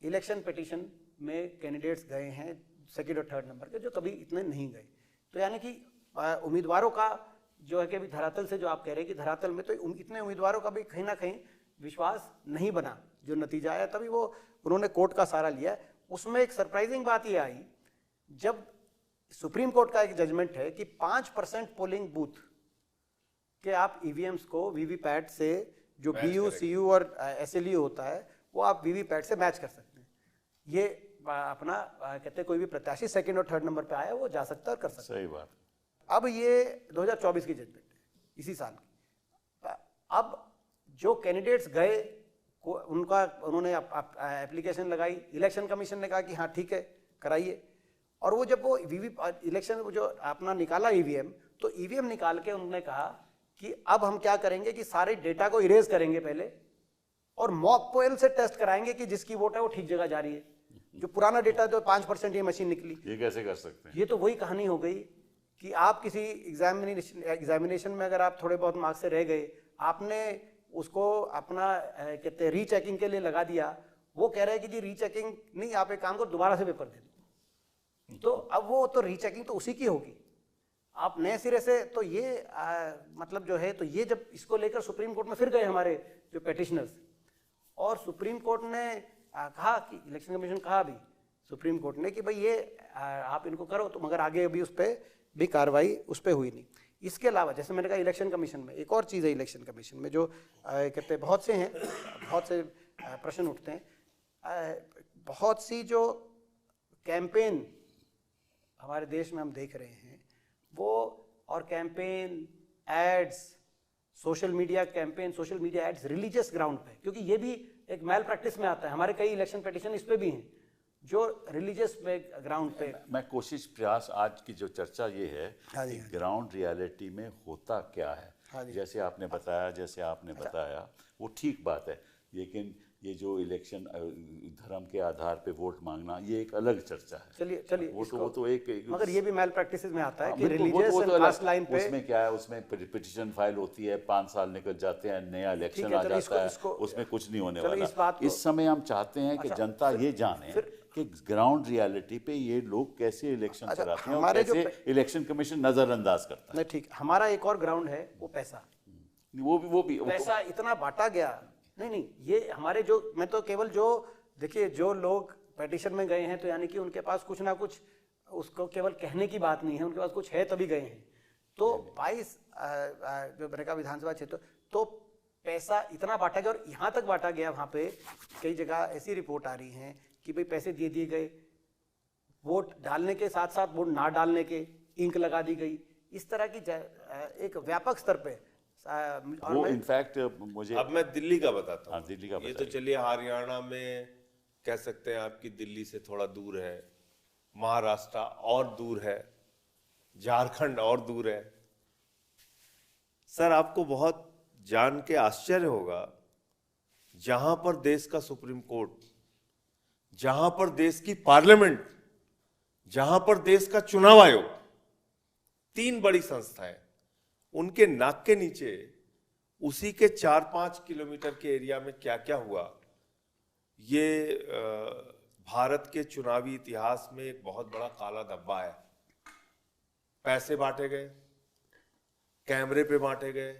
इलेक्शन पिटीशन में कैंडिडेट्स गए हैं सेकंड और थर्ड नंबर के, जो कभी इतने नहीं गए। तो यानी कि उम्मीदवारों का जो है कि अभी धरातल से जो आप कह रहे हैं कि धरातल में तो इतने उम्मीदवारों का भी कहीं ना कहीं विश्वास नहीं बना जो नतीजा आया, तभी वो उन्होंने कोर्ट का सहारा लिया। उसमें एक सरप्राइजिंग बात ये आई, जब सुप्रीम कोर्ट का एक जजमेंट है कि 5% पोलिंग बूथ के आप ईवीएम्स को वीवीपैट से जो बीयू सीयू और एसएलयू होता है वो आप वीवीपैट से मैच कर सकते हैं। ये अपना कहते हैं कोई भी प्रत्याशी सेकंड और थर्ड नंबर पे आया वो जा सकता है और कर सकता है। सही बात। अब ये 2024 की जजमेंट है, इसी साल की। अब जो कैंडिडेट्स गए उन्होंने एप्लीकेशन लगाई, इलेक्शन कमीशन ने कहा कि हाँ ठीक है कराइए, और वो जब वो इलेक्शन जो अपना निकाला ईवीएम, तो ईवीएम निकाल के उन्होंने कहा कि अब हम क्या करेंगे कि सारे डेटा को इरेज करेंगे पहले और मॉक पोल से टेस्ट कराएंगे कि जिसकी वोट है वो ठीक जगह जा रही है। जो पुराना डेटा तो 5% ये मशीन निकली, ये कैसे कर सकते हैं? ये तो वही कहानी हो गई कि आप किसी एग्जामिनेशन में अगर आप थोड़े बहुत मार्क्स से रह गए, आपने उसको अपना कहते हैं रीचेकिंग के लिए लगा दिया, वो कह रहे हैं कि जी रीचेकिंग नहीं, आप एक काम करो दोबारा से पेपर दे दो। तो अब वो तो रीचेकिंग तो उसी की होगी, आप नए सिरे से। तो ये मतलब जो है, तो ये जब इसको लेकर सुप्रीम कोर्ट में फिर गए हमारे जो पेटिशनर्स, और सुप्रीम कोर्ट ने कहा कि इलेक्शन कमीशन कहा भी सुप्रीम कोर्ट ने कि भाई ये आप इनको करो, तो मगर आगे अभी उस पर भी कार्रवाई उस पर हुई नहीं। इसके अलावा जैसे मैंने कहा इलेक्शन कमीशन में एक और चीज़ है, इलेक्शन कमीशन में जो कहते हैं बहुत से हैं, बहुत से प्रश्न उठते हैं, बहुत सी जो कैंपेन हमारे देश में हम देख रहे हैं वो, और campaign ads, social media campaign, social media ads religious ground पे, क्योंकि ये भी एक मैल प्रैक्टिस में आता है। हमारे कई इलेक्शन पिटीशन इस पे भी हैं जो रिलीजियस ग्राउंड पे। मैं कोशिश प्रयास आज की जो चर्चा ये है कि ग्राउंड रियलिटी में होता क्या है। जैसे आपने बताया वो ठीक बात है, लेकिन ये जो इलेक्शन धर्म के आधार पे वोट मांगना ये एक अलग चर्चा है। चलिए वो तो एक मगर ये भी मैल प्रैक्टिस में आता है कि वो रिलीजियस तो एंड अलग, कास्ट लाइन पे उसमें क्या है, उसमें पिटीशन फाइल होती है, 5 साल निकल जाते हैं, नया इलेक्शन आ जाता है, उसमें कुछ नहीं होने वाला। इस समय हम चाहते हैं कि जनता ये जाने कि ग्राउंड रियलिटी पे ये लोग कैसे इलेक्शन कराते हैं और कैसे इलेक्शन कमीशन नजरअंदाज करता है। नहीं ठीक, हमारा एक और ग्राउंड है वो पैसा। वो भी पैसा इतना बांटा गया, नहीं ये हमारे जो, मैं तो केवल जो देखिए जो लोग पेटिशन में गए हैं तो यानी कि उनके पास कुछ ना कुछ, उसको केवल कहने की बात नहीं है, उनके पास कुछ है तभी गए हैं। तो 22 जो मैंने कहा विधानसभा क्षेत्र, तो पैसा इतना बांटा गया, और यहाँ तक बांटा गया, वहाँ पे कई जगह ऐसी रिपोर्ट आ रही है कि भाई पैसे दे दिए गए, वोट डालने के साथ साथ वोट ना डालने के इंक लगा दी गई, इस तरह की एक व्यापक स्तर पे। वो इनफैक्ट मुझे, अब मैं दिल्ली का बताता हूँ। दिल्ली का ये तो चलिए हरियाणा में कह सकते हैं आपकी दिल्ली से थोड़ा दूर है, महाराष्ट्र और दूर है, झारखंड और दूर है। सर आपको बहुत जान के आश्चर्य होगा, जहां पर देश का सुप्रीम कोर्ट, जहां पर देश की पार्लियामेंट, जहां पर देश का चुनाव आयोग, 3 बड़ी संस्थाएं, उनके नाक के नीचे उसी के 4-5 किलोमीटर के एरिया में क्या क्या हुआ, ये भारत के चुनावी इतिहास में एक बहुत बड़ा काला धब्बा है। पैसे बांटे गए, कैमरे पे बांटे गए,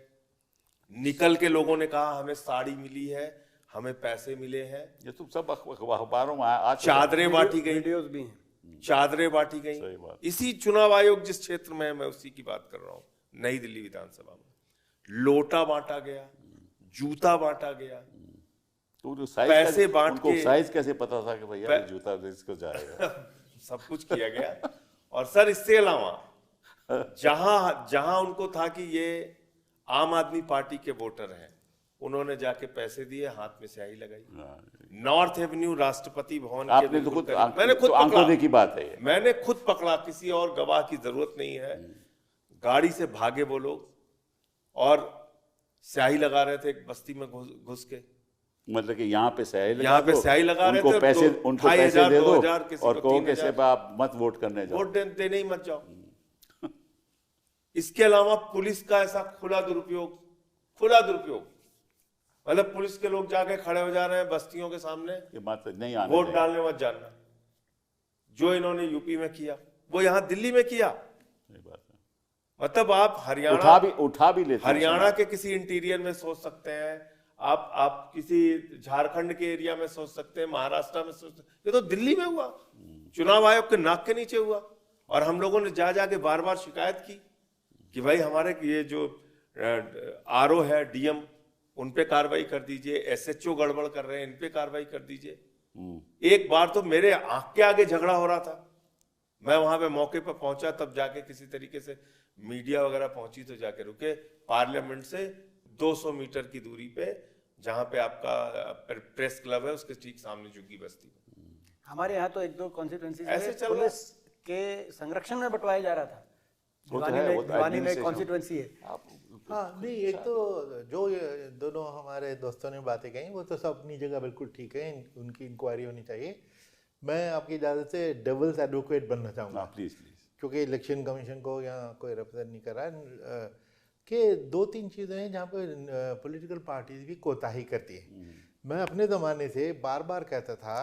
निकल के लोगों ने कहा हमें साड़ी मिली है, हमें पैसे मिले हैं। ये तो सब अखबारों में आज चादरें बांटी गई, वीडियोस भी हैं, चादरें बांटी गई। इसी चुनाव आयोग जिस क्षेत्र में है मैं उसी की बात कर रहा हूं, नई दिल्ली विधानसभा में लोटा बांटा गया, जूता बांटा गया, तो पैसे बांट के साइज कैसे पता था कि भैया जूता इसको जाएगा? सब कुछ किया गया। और सर इससे अलावा जहां उनको था कि ये आम आदमी पार्टी के वोटर हैं, उन्होंने जाके पैसे दिए, हाथ में स्याही लगाई। नॉर्थ एवेन्यू राष्ट्रपति भवन के मैंने खुद पकड़ा, की बात है, मैंने खुद पकड़ा, किसी और गवाह की जरूरत नहीं है। गाड़ी से भागे वो लोग और स्याही लगा रहे थे एक बस्ती में घुस के। मतलब कि यहाँ पे स्याही लगा रहे थे, उनको पैसे दे दो और कहो कि सिर्फ आप मत वोट करने जाओ, वोट देने ही मत जाओ। इसके अलावा पुलिस का ऐसा खुला दुरुपयोग, मतलब पुलिस के लोग जाके खड़े हो जा रहे हैं बस्तियों के सामने, नहीं आने वोट डालने मत जाना। जो इन्होंने यूपी में किया वो यहाँ दिल्ली में किया। मतलब आप हरियाणा उठा भी लेते, हरियाणा के किसी इंटीरियर में सोच सकते हैं, आप किसी झारखंड के एरिया में सोच सकते हैं, महाराष्ट्र में सोच सकते हैं, ये तो दिल्ली में हुआ, चुनाव आयोग के नाक के नीचे हुआ। और हम लोगों ने जा जाके बार बार शिकायत की कि भाई हमारे ये जो आरओ है, डीएम, उन पे कार्रवाई कर दीजिए, एसएचओ गड़बड़ कर रहे हैं, इन पे कार्रवाई कर दीजिए। एक बार तो मेरे आंख के आगे झगड़ा हो रहा था, मैं वहां पे मौके पर पहुंचा, तब जाके किसी तरीके से मीडिया वगैरह पहुंची तो जाके रुके। पार्लियामेंट से 200 मीटर की दूरी पे, जहां पे आपका प्रेस क्लब है, उसके ठीक सामने झुग्गी बस्ती। हमारे यहाँ तो एक दो कॉन्स्टिट्यूएंसी ऐसे चल रहा है। पुलिस के संरक्षण में बंटवाया जा रहा था। वो तो भिवानी है, में वो तो भिवानी में administration। कॉन्स्टिट्यूएंसी है। हाँ नहीं, एक तो जो ये दोनों हमारे दोस्तों ने बातें कही वो तो सब अपनी जगह बिल्कुल ठीक है, उनकी इंक्वायरी होनी चाहिए। मैं आपकी इजाज़त से डेविल्स एडवोकेट बनना चाहूँगा, प्लीज प्लीज। क्योंकि इलेक्शन कमीशन को यहाँ कोई रिप्रेजेंट नहीं कर रहा है कि 2-3 चीज़ें हैं जहाँ पर पॉलिटिकल पार्टीज भी कोताही करती है। मैं अपने ज़माने से बार बार कहता था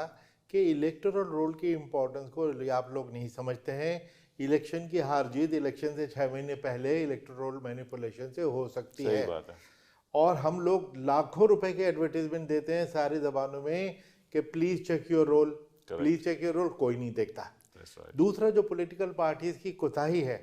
कि इलेक्टोरल रोल की इम्पोर्टेंस को आप लोग नहीं समझते हैं। इलेक्शन की हार जीत इलेक्शन से 6 महीने पहले इलेक्टोरल मैनिपुलेशन से हो सकती है। सही बात है। और हम लोग लाखों रुपए के एडवर्टीजमेंट देते हैं सारी जबानों में कि please check your roll, please check your roll, कोई नहीं देखता। दूसरा जो पॉलिटिकल पार्टीज की कोताही है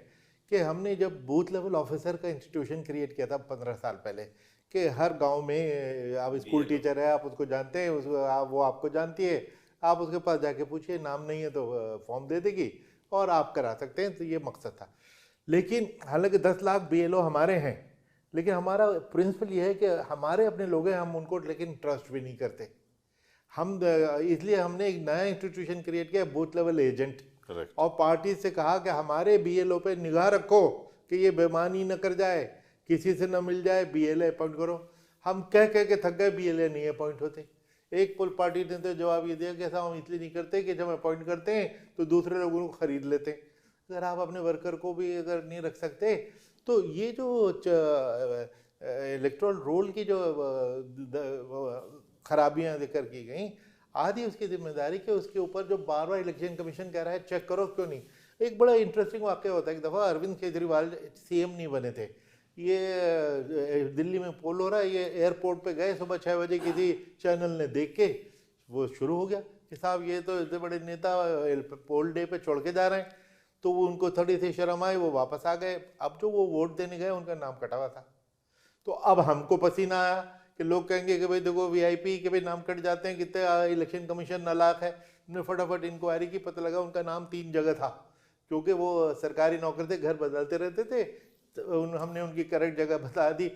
कि हमने जब बूथ लेवल ऑफिसर का इंस्टीट्यूशन क्रिएट किया था 15 साल पहले, कि हर गांव में आप स्कूल टीचर है, आप उसको जानते हैं, वो आपको जानती है, आप उसके पास जाके पूछिए, नाम नहीं है तो फॉर्म दे देगी और आप करा सकते हैं। तो ये मकसद था। लेकिन हालांकि 10 लाख BLO हमारे हैं, लेकिन हमारा प्रिंसिपल ये है कि हमारे अपने लोग हैं, हम उनको लेकिन ट्रस्ट भी नहीं करते। हम इसलिए हमने एक नया इंस्टीट्यूशन क्रिएट किया, बूथ लेवल एजेंट, और पार्टी से कहा कि हमारे BLO पे निगाह रखो कि ये बेईमानी न कर जाए, किसी से न मिल जाए, BLA अपॉइंट करो। हम कह के थक गए, BLA नहीं अपॉइंट होते। एक पुल पार्टी ने तो जवाब ये दिया कि ऐसा हम इसलिए नहीं करते कि जब अपॉइंट करते हैं तो दूसरे लोगों को खरीद लेते हैं। अगर आप अपने वर्कर को भी अगर नहीं रख सकते, तो ये जो इलेक्टोरल रोल की जो खराबियां जिक्र की गई, आधी उसकी जिम्मेदारी के उसके ऊपर जो बार बार इलेक्शन कमीशन कह रहा है चेक करो, क्यों नहीं। एक बड़ा इंटरेस्टिंग वाक्य होता है, एक दफ़ा अरविंद केजरीवाल CM नहीं बने थे, ये दिल्ली में पोल हो रहा है, ये एयरपोर्ट पे गए सुबह 6 बजे, किसी चैनल ने देख के वो शुरू हो गया कि साहब ये तो इतने बड़े नेता पोल डे पे छोड़ के जा रहे हैं। तो वो उनको थोड़ी सी शर्म आई, वो वापस आ गए। अब जो वो वोट देने गए उनका नाम कटा हुआ था। तो अब हमको पसीना आया कि लोग कहेंगे कि भाई देखो VIP के भाई नाम कट जाते हैं, कितने इलेक्शन कमीशन नालायक है। हमने फटाफट इंक्वायरी की, पता लगा उनका नाम 3 जगह था, क्योंकि वो सरकारी नौकर थे, घर बदलते रहते थे। तो हमने उनकी करेक्ट जगह बता दी।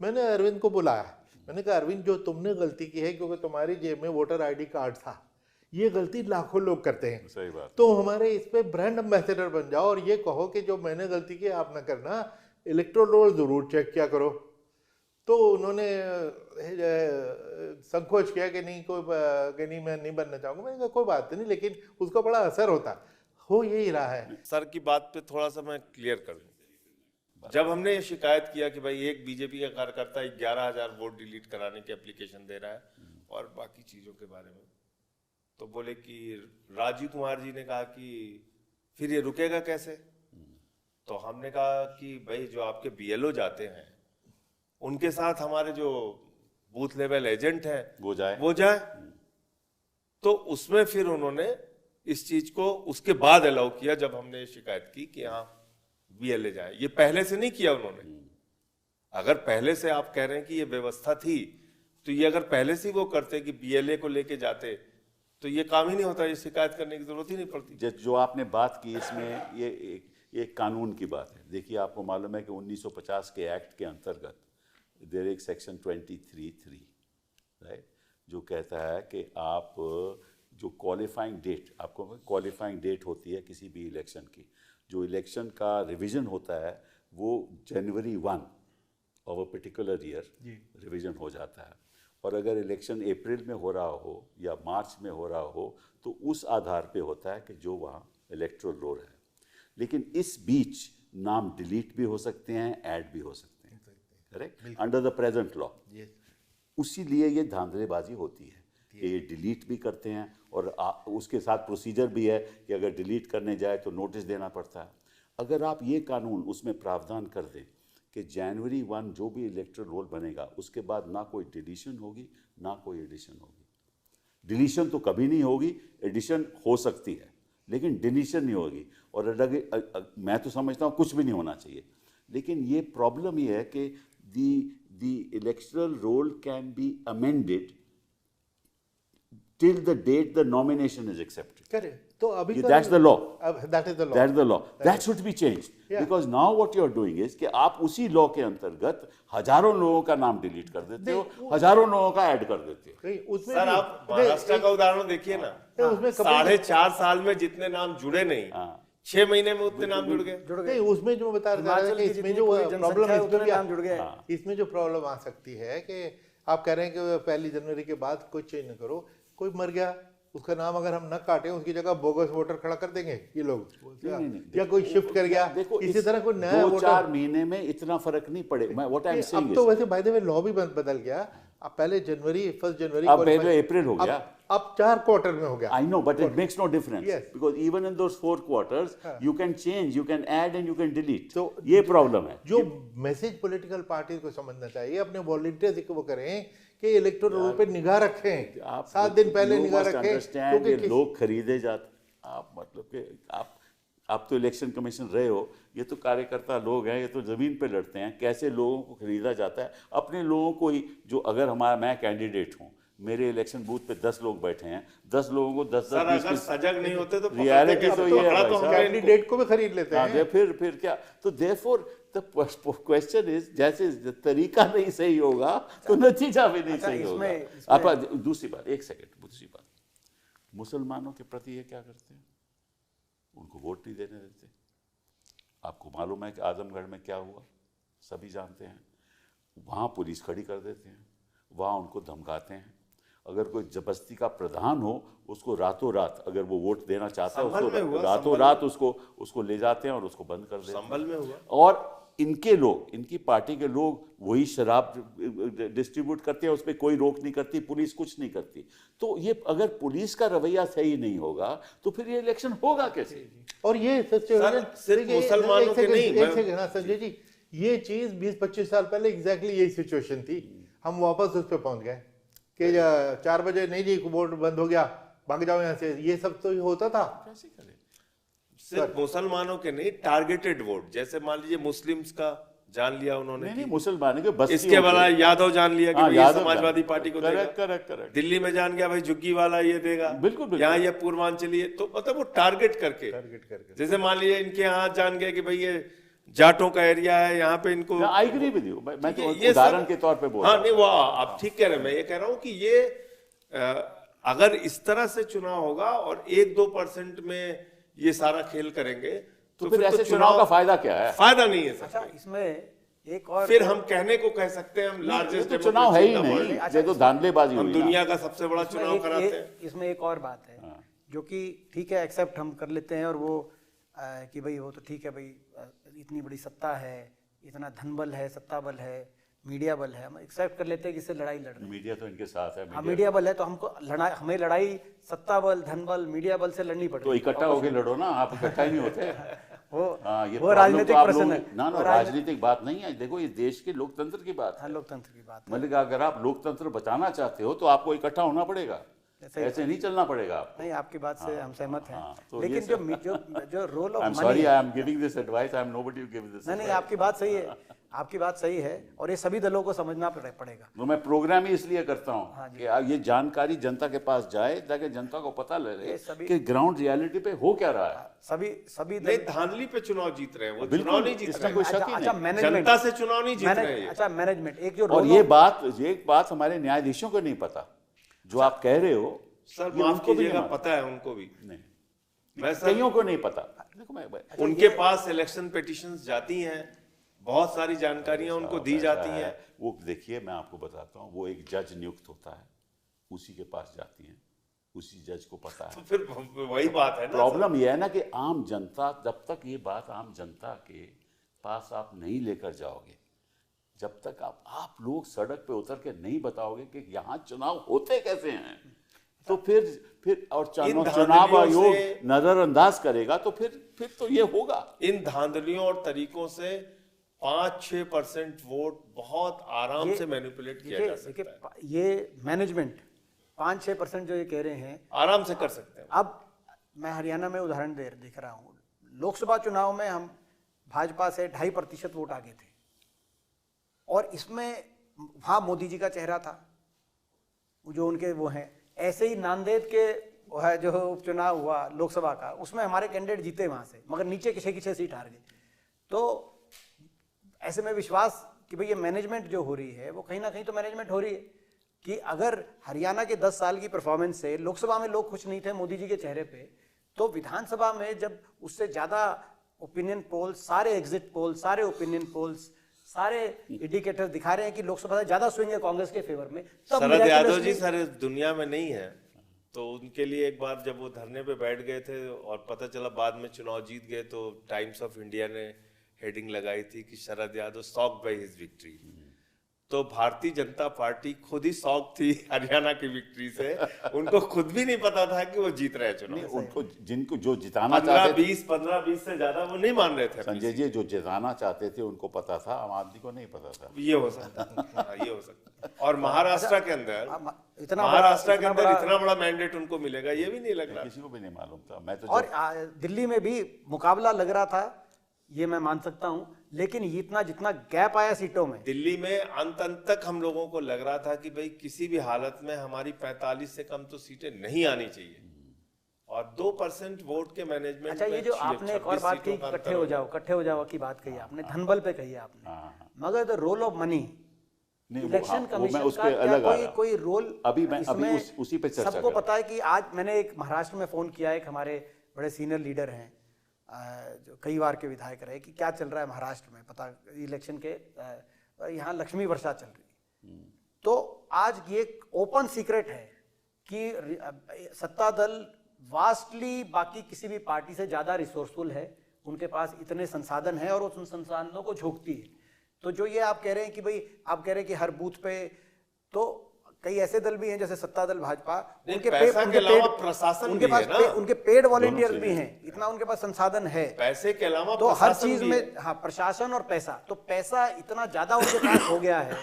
मैंने अरविंद को बुलाया, मैंने कहा अरविंद जो तुमने गलती की है, क्योंकि तुम्हारी जेब में वोटर ID कार्ड था, ये गलती लाखों लोग करते हैं। सही बात। तो हमारे इस पे ब्रांड एम्बेसडर बन जाओ और ये कहो कि जो मैंने गलती की आप ना करना, इलेक्टोरल रोल जरूर चेक किया करो। तो उन्होंने संकोच किया कि नहीं कि नहीं मैं नहीं बनना चाहूँगा। मैंने कहा कोई बात नहीं, लेकिन उसका बड़ा असर होता हो यही रहा है। सर की बात पे थोड़ा सा मैं क्लियर कर दूं। जब हमने ये शिकायत किया कि भाई एक BJP का कार्यकर्ता 11,000 वोट डिलीट कराने की एप्लीकेशन दे रहा है और बाकी चीजों के बारे में, तो बोले कि राजीव कुमार जी ने कहा कि फिर ये रुकेगा कैसे। तो हमने कहा कि भाई जो आपके BLO जाते हैं उनके साथ हमारे जो बूथ लेवल एजेंट हैं वो जाए। तो उसमें फिर उन्होंने इस चीज को उसके बाद अलाउ किया, जब हमने शिकायत की कि हाँ BLA जाए। ये पहले से नहीं किया उन्होंने। अगर पहले से आप कह रहे हैं कि ये व्यवस्था थी, तो ये अगर पहले से वो करते कि BLA को लेके जाते तो ये काम ही नहीं होता, ये शिकायत करने की जरूरत ही नहीं पड़ती। जो आपने बात की इसमें ये कानून की बात है। देखिए आपको मालूम है कि 1950 के एक्ट के अंतर्गत देयर एक सेक्शन 23(3) राइट, जो कहता है कि आप जो क्वालिफाइंग डेट, आपको क्वालिफाइंग डेट होती है किसी भी इलेक्शन की, जो इलेक्शन का रिवीजन होता है वो January 1 of a particular year revision हो जाता है। और अगर इलेक्शन अप्रैल में हो रहा हो या मार्च में हो रहा हो तो उस आधार पे होता है कि जो वहाँ इलेक्टोरल रोल है। लेकिन इस बीच नाम डिलीट भी हो सकते हैं, ऐड भी हो सकते हैं, correct, under the present law. उसी लिए ये धांधलेबाजी होती है कि ये डिलीट भी करते हैं और उसके साथ प्रोसीजर भी है कि अगर डिलीट करने जाए तो नोटिस देना पड़ता है। अगर आप ये कानून उसमें प्रावधान कर दें कि जनवरी 1 जो भी इलेक्टोरल रोल बनेगा उसके बाद ना कोई डिलीशन होगी ना कोई एडिशन होगी। डिलीशन तो कभी नहीं होगी, एडिशन हो सकती है लेकिन डिलीशन नहीं होगी। और मैं तो समझता हूँ कुछ भी नहीं होना चाहिए, लेकिन ये प्रॉब्लम ये है कि the electoral roll can be amended till the date the nomination is accepted. Correct. तो अभी का That's the law. That is the law. That's the law. That should be changed. Yeah. Because now what you are doing is कि आप उसी law के अंतर्गत हजारों लोगों का नाम डिलीट कर देते हो, हजारों लोगों का ऐड कर देते हो। नहीं, उसमें सर भी- आप महाराष्ट्र का उदाहरण देखिए ना, उसमें 4.5 साल में जितने नाम जुड़े नहीं, 6 महीने में उतने नाम जुड़ गए। नहीं, उसमें जो मैं बता रहा था हिमाचल कि की इसमें जितनी जो पूरी प्रॉब्लम जनसंख्या है, है उतने नाम जुड़ गए। इसमें जो प्रॉब्लम आ सकती है कि आप कह रहे हैं कि 1 जनवरी के बाद कोई चेंज न करो, कोई मर गया उसका नाम अगर हम न काटें उसकी जगह बोगस वोटर खड़ा कर देंगे ये लोग, नहीं। या कोई शिफ्ट कर गया, देखो इसी तरह कोई नया 2-4 महीने में इतना फर्क नहीं पड़ेगा। मैं व्हाट आई एम अब सेइंग तो वैसे बाय द वे लॉ भी बदल गया। अब पहले जनवरी 1 जनवरी अब पहले अप्रैल हो गया, अब 4 क्वार्टर में हो गया। I know, but it makes no difference. Yes. Because even in those 4 quarters, you can change, you can add and you can delete. तो ये प्रॉब्लम है। जो मैसेज पॉलिटिकल पार्टी को समझना चाहिए, अपने वॉलंटियर्स को वो करें कि इलेक्टोरल रोल पे निगाह रखें, 7 दिन पहले निगाह रखें, क्योंकि लोग खरीदे जाते, आप मतलब कि आप तो इलेक्शन कमीशन रहे हो, ये तो कार्यकर्ता लोग हैं, ये तो जमीन पे लड़ते हैं, कैसे लोगों को खरीदा जाता है। अपने लोगों को ही, जो अगर मैं कैंडिडेट हूँ, मेरे इलेक्शन बूथ पे 10 लोग बैठे हैं, 10 लोगों को 10 सर अगर सजग नहीं होते तो रियलिटी तो ये है, तो कैंडिडेट को भी खरीद लेते हैं। फिर क्या, तो देयरफॉर द क्वेश्चन इज, जैसे तरीका नहीं सही होगा तो नतीजा भी नहीं सही होगा। आप दूसरी बात, एक सेकंड, दूसरी बात, मुसलमानों के प्रति ये क्या करते हैं, उनको वोट नहीं देने देते। आपको मालूम है कि आजमगढ़ में क्या हुआ, सभी जानते हैं। वहाँ पुलिस खड़ी कर देते हैं, वहाँ उनको धमकाते हैं। अगर कोई जबरदस्ती का प्रधान हो, उसको रातों रात, अगर वो वोट देना चाहता है, उसको रातों रात उसको ले जाते हैं और उसको बंद कर देते हैं। संभल में हुआ। और इनके लोग, इनकी पार्टी के लोग वही शराब डिस्ट्रीब्यूट करते हैं, उस पर कोई रोक नहीं करती, पुलिस कुछ नहीं करती। तो ये अगर पुलिस का रवैया सही नहीं होगा तो फिर ये इलेक्शन होगा कैसे? और ये सिर्फ मुसलमानों के नहीं, एक सेकंड संजय जी, ये चीज 20-25 साल पहले एग्जैक्टली यही सिचुएशन थी। हम वापस उस पर पहुंच गए कि 4 बजे नहीं जी वोट बंद हो गया, भाग जाओ यहाँ से, ये सब तो होता था। कैसे करें? सिर्फ मुसलमानों के नहीं, टारगेटेड वोट, जैसे मान लीजिए मुस्लिम्स का जान लिया उन्होंने, नहीं मुसलमानों के बस इसके वाला यादव जान लिया कि ये समाजवादी पार्टी को देगा। करेक्ट। दिल्ली में जान गया भाई झुग्गी वाला ये देगा, बिल्कुल। यहाँ ये पूर्वांचली, तो मतलब वो टारगेट करके, जैसे मान लीजिए इनके यहाँ जान गया कि भाई ये जाटों का एरिया है, यहाँ पे इनको, आई एग्री विद यू, मैं तो उदाहरण के तौर पे बोल रहा हूं। नहीं वो आप ठीक कह रहे हैं। मैं ये कह रहा हूँ कि ये अगर इस तरह से चुनाव होगा और 1-2% में ये सारा खेल करेंगे तो फिर ऐसे चुनाव का फायदा क्या है? फायदा नहीं है सर। अच्छा, इसमें एक और, फिर हम कहने को कह सकते हैं हम लार्जेस्ट तो चुनाव है ही नहीं, ये तो धांधलेबाजी हम हुई ना। दुनिया का सबसे बड़ा चुनाव कराते हैं। इसमें एक और बात है जो कि ठीक है, एक्सेप्ट हम कर लेते हैं, और वो कि भाई वो तो ठीक है भाई, इतनी बड़ी सत्ता है, इतना धन बल है, सत्ता बल है, मीडिया बल है, हम एक्सेप्ट कर लेते हैं कि इससे लड़ाई लड़ रहे हैं। मीडिया तो इनके साथ है। हाँ, मीडिया बल है, तो हमको हमें लड़ाई सत्ता बल, धन बल, मीडिया बल से लड़नी पड़ेगी। तो इकट्ठा होके लड़ो ना, आप इकट्ठा ही नहीं होते। वो राजनीतिक प्रश्न है ना, राजनीतिक बात नहीं है। देखो ये देश के लोकतंत्र की बात है। लोकतंत्र की बात है। मतलब अगर आप लोकतंत्र बचाना चाहते हो तो आपको इकट्ठा होना पड़ेगा, ऐसे नहीं चलना पड़ेगा आपको। नहीं, आपकी बात से हम सहमत हैं, तो लेकिन जो role of I am sorry, I am giving this advice, I am nobody to give this. नहीं, आपकी बात सही है, आपकी बात सही है, और ये सभी दलों को समझना पड़ेगा। तो मैं प्रोग्राम ही इसलिए करता हूँ कि ये जानकारी जनता के पास जाए, ताकि जनता को पता लगे कि ग्राउंड रियलिटी पे हो क्या रहा है। सभी नहीं, धांधली पे चुनाव जीत रहे हैं, वो चुनाव नहीं जीत रहे, कोई शक ही नहीं। जनता से चुनाव नहीं जीत रहे हैं। अच्छा, मैनेजमेंट एक जो, और ये बात हमारे न्यायाधीशों को नहीं पता, जो आप कह रहे हो सर, माफ कीजिएगा, पता है उनको भी नहीं, वैसा कईयों को नहीं पता। देखो उनके पास इलेक्शन पिटीशंस जाती हैं, बहुत सारी जानकारियां उनको दी जाती हैं। वो देखिए, मैं आपको बताता हूँ, वो एक जज नियुक्त होता है, उसी के पास जाती हैं, उसी जज को पता है। तो फिर वही बात है ना, प्रॉब्लम यह है ना कि आम जनता, जब तक ये बात आम जनता के पास आप नहीं लेकर जाओगे, जब तक आप लोग सड़क पे उतर के नहीं बताओगे कि यहाँ चुनाव होते कैसे हैं, तो फिर और चुनाव आयोग नजरअंदाज करेगा, तो फिर तो ये होगा। इन धांधलियों और तरीकों से 5-6% वोट बहुत आराम से मैनिपुलेट किया जा सकता है। ये मैनेजमेंट 5-6% जो ये कह रहे हैं आराम से कर सकते हैं। अब मैं हरियाणा में उदाहरण दिख रहा हूँ। लोकसभा चुनाव में हम भाजपा से 2.5% वोट आगे थे और इसमें वहाँ मोदी जी का चेहरा था जो उनके वो हैं। ऐसे ही नांदेड़ के वो है जो उपचुनाव हुआ लोकसभा का, उसमें हमारे कैंडिडेट जीते वहाँ से, मगर नीचे की 6 सीट हार गए। तो ऐसे में विश्वास कि भाई ये मैनेजमेंट जो हो रही है वो कहीं ना कहीं तो मैनेजमेंट हो रही है कि अगर हरियाणा के 10 साल की परफॉर्मेंस से लोकसभा में लोग खुश नहीं थे मोदी जी के चेहरे पे, तो विधानसभा में जब उससे ज़्यादा ओपिनियन पोल्स, सारे एग्जिट पोल्स, सारे ओपिनियन पोल्स, सारे इंडिकेटर्स दिखा रहे हैं कि लोकसभा से ज़्यादा स्विंग है कांग्रेस के फेवर में, तब शरद यादव जी सारे दुनिया में नहीं है, तो उनके लिए एक बार जब वो धरने पे बैठ गए थे और पता चला बाद में चुनाव जीत गए, तो टाइम्स ऑफ इंडिया ने हेडिंग लगाई थी कि Sharad Yadav shocked by his victory. तो भारतीय जनता पार्टी खुद ही शॉक थी हरियाणा की विक्ट्री से। उनको खुद भी नहीं पता था कि वो जीत रहे चुनाव। उनको जिनको जो जिताना चाहते थे 15-20 से ज्यादा वो नहीं मान रहे थे। संजय जी, जो जिताना चाहते थे उनको पता था, आम आदमी को नहीं पता था। ये हो सकता है, ये हो सकता है। और महाराष्ट्र के अंदर इतना बड़ा मैंडेट उनको मिलेगा ये भी नहीं लग रहा, किसी को भी नहीं मालूम था। मैं तो और दिल्ली में भी मुकाबला लग रहा था, ये मैं मान सकता हूं, लेकिन इतना जितना गैप आया सीटों में, दिल्ली में अंत तक हम लोगों को लग रहा था कि भाई किसी भी हालत में हमारी 45 से कम तो सीटें नहीं आनी चाहिए, और 2% वोट के मैनेजमेंट। अच्छा, ये जो आपने एक और बात कही, इकट्ठे हो जाओ की बात कही आपने, धनबल पे कही आपने, मगर the role of money, election commission का कोई रोल अभी उसी पे चर्चा सबको पता है कि आज मैंने एक महाराष्ट्र में फोन किया, एक हमारे बड़े सीनियर लीडर हैं जो कई बार के विधायक रहे, कि क्या चल रहा है महाराष्ट्र में, पता इलेक्शन के यहाँ लक्ष्मी वर्षा चल रही है। तो आज ये ओपन सीक्रेट है कि सत्ता दल वास्टली बाकी किसी भी पार्टी से ज्यादा रिसोर्सफुल है, उनके पास इतने संसाधन है और उन संसाधनों को झोंकती है। तो जो ये आप कह रहे हैं कि भाई आप कह रहे हैं कि हर बूथ पे, तो कई ऐसे दल भी हैं जैसे सत्ता दल भाजपा, उनके पेड वॉलंटियर्स भी हैं, इतना उनके पास संसाधन है, पैसे के अलावा तो हर चीज में, हाँ, प्रशासन और पैसा, तो पैसा इतना ज्यादा उनके पास हो गया है।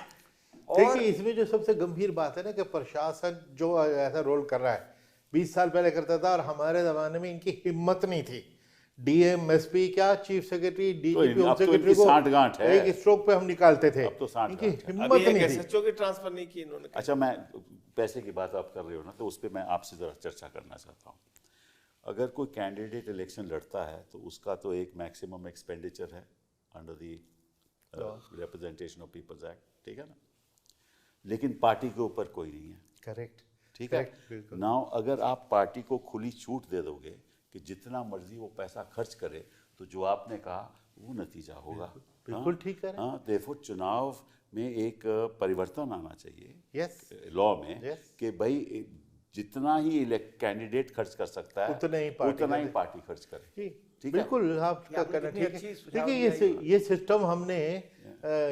और देखिए इसमें जो सबसे गंभीर बात है ना कि प्रशासन जो ऐसा रोल कर रहा है 20 साल पहले करता था, और हमारे जमाने में इनकी हिम्मत नहीं थी। डीएम, एसपी, क्या chief secretary, DGP, home secretary को साठगांठ है, एक स्ट्रोक पे हम निकालते थे। अब तो 60 इनकी हिम्मत नहीं थी। एसएचओ की ट्रांसफर नहीं की इन्होंने। अच्छा, मैं पैसे की बात आप कर रहे हो ना, तो उस पर मैं आपसे जरा चर्चा करना चाहता हूँ। अगर कोई कैंडिडेट इलेक्शन लड़ता है तो उसका तो एक मैक्सिमम एक्सपेंडिचर है under the representation of people's act, ठीक है ना, लेकिन पार्टी के ऊपर कोई नहीं है। करेक्ट, ठीक है। नाउ अगर आप पार्टी को खुली छूट दे दोगे कि जितना मर्जी वो पैसा खर्च करे, तो जो आपने कहा वो नतीजा होगा। बिल्कुल ठीक है। हाँ, देयरफॉर चुनाव में एक परिवर्तन आना चाहिए यस लॉ में, कि भाई जितना ही कैंडिडेट खर्च कर सकता है उतना ही पार्टी खर्च करे। ठीक है, बिल्कुल आपका कहना ठीक है। देखिए ये सिस्टम हमने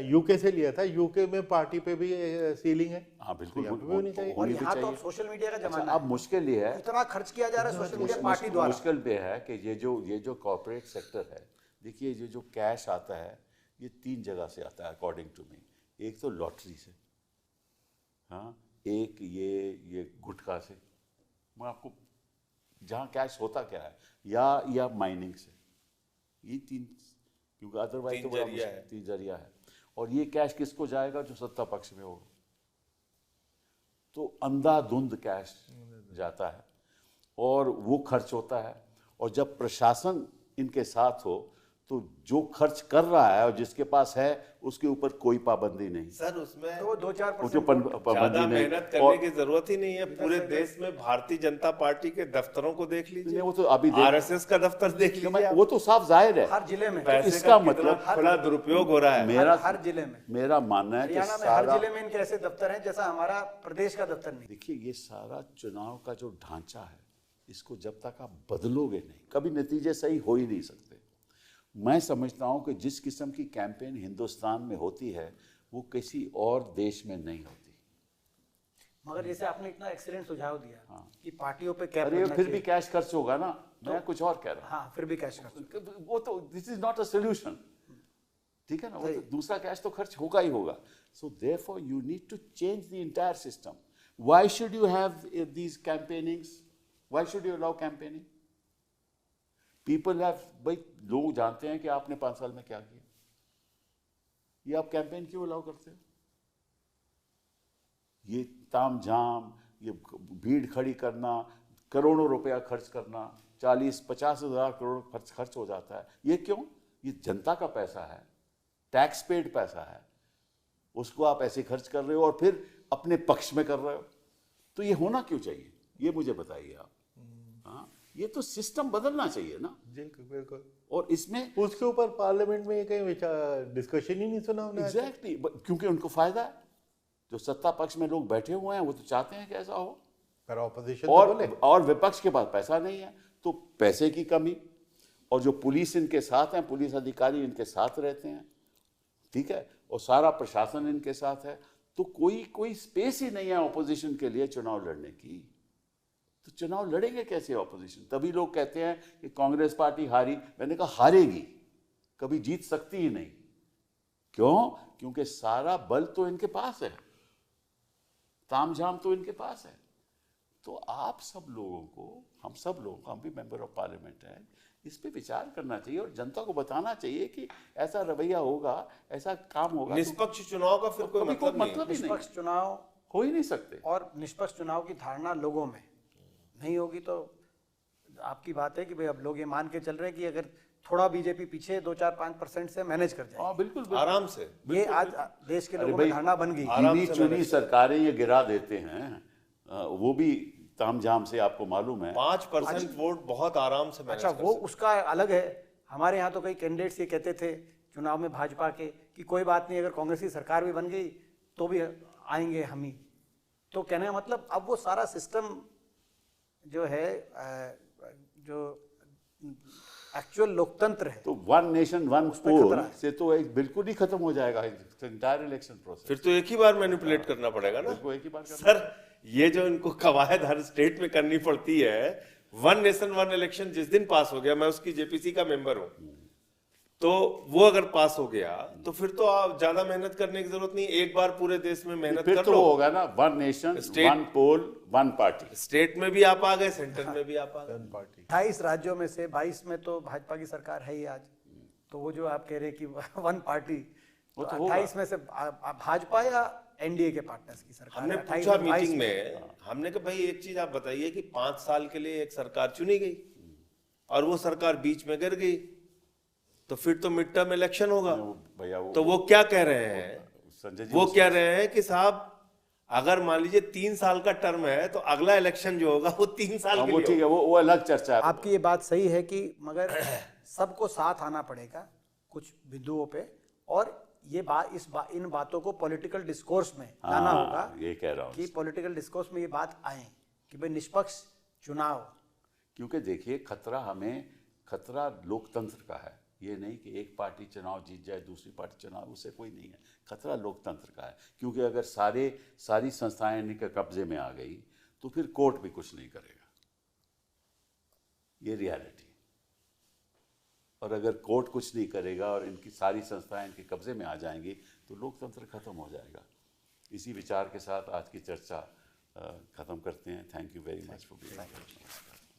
यूके से लिया था। यूके में पार्टी पे भी सीलिंग है। हाँ बिल्कुल, और यहाँ तो सोशल मीडिया का जमाना है। अब मुश्किल ये है, इतना खर्च किया जा रहा है सोशल मीडिया पार्टी द्वारा। मुश्किल ये है कि ये जो कॉर्पोरेट सेक्टर है, देखिए ये जो कैश आता है ये 3 जगह से आता है अकॉर्डिंग टू मी। एक तो लॉटरी से, हाँ, एक ये गुटखा से, मैं आपको जहाँ कैश होता क्या है, या माइनिंग से, ये 3, क्योंकि अदरवाइज तो बड़ा मुश्किल, 3 जरिया है। और ये कैश किसको जाएगा? जो सत्ता पक्ष में होगा। तो अंधाधुंध कैश जाता है और वो खर्च होता है। और जब प्रशासन इनके साथ हो तो जो खर्च कर रहा है और जिसके पास है उसके ऊपर कोई पाबंदी नहीं। सर उसमें तो 2-4% पाबंदी नहीं, मेहनत करने की जरूरत ही नहीं है। पूरे देश में भारतीय जनता पार्टी के दफ्तरों को देख लीजिए, वो तो अभी आरएसएस का दफ्तर देख लीजिए, वो तो साफ जाहिर है हर जिले में पैसे इसका का मतलब खुला दुरुपयोग हो रहा है। हर जिले में, मेरा मानना है कि हर जिले में इनके ऐसे दफ्तर हैं जैसा हमारा प्रदेश का दफ्तर नहीं। देखिए ये सारा चुनाव का जो ढांचा है, इसको जब तक आप बदलोगे नहीं, कभी नतीजे सही हो ही नहीं सकते। मैं समझता हूं कि जिस किस्म की कैंपेन हिंदुस्तान में होती है वो किसी और देश में नहीं होती। मगर जैसे आपने इतना एक्सीलेंट सुझाव दिया कि पार्टियों पे कैप, अरे फिर भी कैश खर्च होगा ना, मैं कुछ और कह रहा हूँ। हाँ, फिर भी कैश खर्च, वो तो this is not a solution. ठीक है ना, वो तो दूसरा कैश तो खर्च होगा ही होगा. So therefore you need to change the entire system. Why should you have these campaignings? Why should you allow campaigning? People have, भाई लोग जानते हैं कि आपने 5 साल में क्या किया. ये आप कैंपेन क्यों अलाउ करते हो? ये ताम झाम, ये भीड़ खड़ी करना, करोड़ों रुपया खर्च करना, 40-50 हज़ार करोड़ खर्च हो जाता है. ये क्यों? ये जनता का पैसा है, टैक्स पेड पैसा है, उसको आप ऐसे खर्च कर रहे हो और फिर अपने पक्ष में कर रहे हो. तो ये होना क्यों चाहिए? ये मुझे बताइए आप. हाँ, ये तो सिस्टम बदलना चाहिए ना. जी बिल्कुल. और इसमें उसके ऊपर पार्लियामेंट में कहीं विचार डिस्कशन ही नहीं सुना हमने. एग्जैक्टली, क्योंकि उनको फायदा है. जो सत्ता पक्ष में लोग बैठे हुए हैं वो तो चाहते हैं कि ऐसा हो, पर ऑपोजिशन और विपक्ष के पास पैसा नहीं है, तो पैसे की कमी. और जो पुलिस इनके साथ हैं, पुलिस अधिकारी इनके साथ रहते हैं, ठीक है, और सारा प्रशासन इनके साथ है, तो कोई स्पेस ही नहीं है ऑपोजिशन के लिए चुनाव लड़ने की. तो चुनाव लड़ेंगे कैसे ऑपोजिशन? तभी लोग कहते हैं कि कांग्रेस पार्टी हारी. मैंने कहा हारेगी, कभी जीत सकती ही नहीं. क्यों? क्योंकि सारा बल तो इनके पास है, तामझाम तो इनके पास है. तो आप सब लोगों को, हम भी मेंबर ऑफ पार्लियामेंट हैं, इस पे विचार करना चाहिए और जनता को बताना चाहिए कि ऐसा रवैया होगा, ऐसा काम होगा. निष्पक्ष चुनाव का फिर कोई मतलब नहीं. ही नहीं, निष्पक्ष चुनाव हो ही नहीं सकते. और निष्पक्ष चुनाव की धारणा लोगों में नहीं होगी तो आपकी बात है कि भाई अब लोग ये मान के चल रहे हैं कि अगर थोड़ा बीजेपी पीछे 2-4-5% से मैनेज कर जाए. हाँ बिल्कुल, आराम से. ये आज देश के लोगों में धारणा बन गई. गिनी चुनी सरकारें ये गिरा देते हैं, वो भी तामझाम से, आपको मालूम है. 5% वोट बहुत आराम से मैनेज अच्छा, कर वो सकते. उसका अलग है. हमारे यहाँ तो कई कैंडिडेट्स ये कहते थे चुनाव में भाजपा के कि कोई बात नहीं, अगर कांग्रेस की सरकार भी बन गई तो भी आएंगे हम ही. तो कहने का मतलब अब वो सारा सिस्टम जो है, जो एक्चुअल लोकतंत्र है, तो 1 नेशन 1 खतरा पोल है. से तो एक बिल्कुल ही खत्म हो जाएगा इंटायर इलेक्शन प्रोसेस. फिर तो एक ही बार मैनिपुलेट करना पड़ेगा ना. बिल्कुल एक ही बार करना. सर, ये जो इनको कवायद हर स्टेट में करनी पड़ती है, 1 नेशन 1 इलेक्शन जिस दिन पास हो गया, मैं उसकी जेपीसी का मेंबर हूं, तो वो अगर पास हो गया तो फिर तो आप ज्यादा मेहनत करने की जरूरत नहीं. एक बार पूरे देश में मेहनत फिर कर तो लो. होगा ना 1 नेशन 1 पोल 1 पार्टी. स्टेट में भी आप आ गए, सेंटर में भी आप आ गए. पार्टी 28 राज्यों में से 22 में तो भाजपा की सरकार है ही आज. तो वो जो आप कह रहे हैं कि 1 पार्टी, तो 28 में से भाजपा या एनडीए के पार्टनर्स की सरकार हमने है. पूछा मीटिंग में, हमने कहा भाई एक चीज आप बताइए कि 5 साल के लिए एक सरकार चुनी गई और वो सरकार बीच में गिर गई, तो फिर तो मिड टर्म इलेक्शन होगा. भैया तो वो क्या कह रहे हैं? संजय जी, वो कह रहे हैं कि साहब अगर मान लीजिए 3 साल का टर्म है तो अगला इलेक्शन जो होगा वो 3 साल के वो लिए ठीक है, वो अलग चर्चा है. आपकी ये बात सही है कि मगर सबको साथ आना पड़ेगा कुछ बिंदुओं पे, और ये इन बातों को पॉलिटिकल डिस्कोर्स में लाना होगा. ये कह रहा हूँ कि पॉलिटिकल डिस्कोर्स में ये बात आए कि भाई निष्पक्ष चुनाव. क्योंकि देखिए खतरा लोकतंत्र का है. ये नहीं कि एक पार्टी चुनाव जीत जाए, दूसरी पार्टी चुनाव, उससे कोई नहीं है. खतरा लोकतंत्र का है, क्योंकि अगर सारी संस्थाएं इनके कब्जे में आ गई तो फिर कोर्ट भी कुछ नहीं करेगा. ये रियलिटी. और अगर कोर्ट कुछ नहीं करेगा और इनकी सारी संस्थाएं इनके कब्जे में आ जाएंगी तो लोकतंत्र खत्म हो जाएगा. इसी विचार के साथ आज की चर्चा खत्म करते हैं. Thank you very much for being here.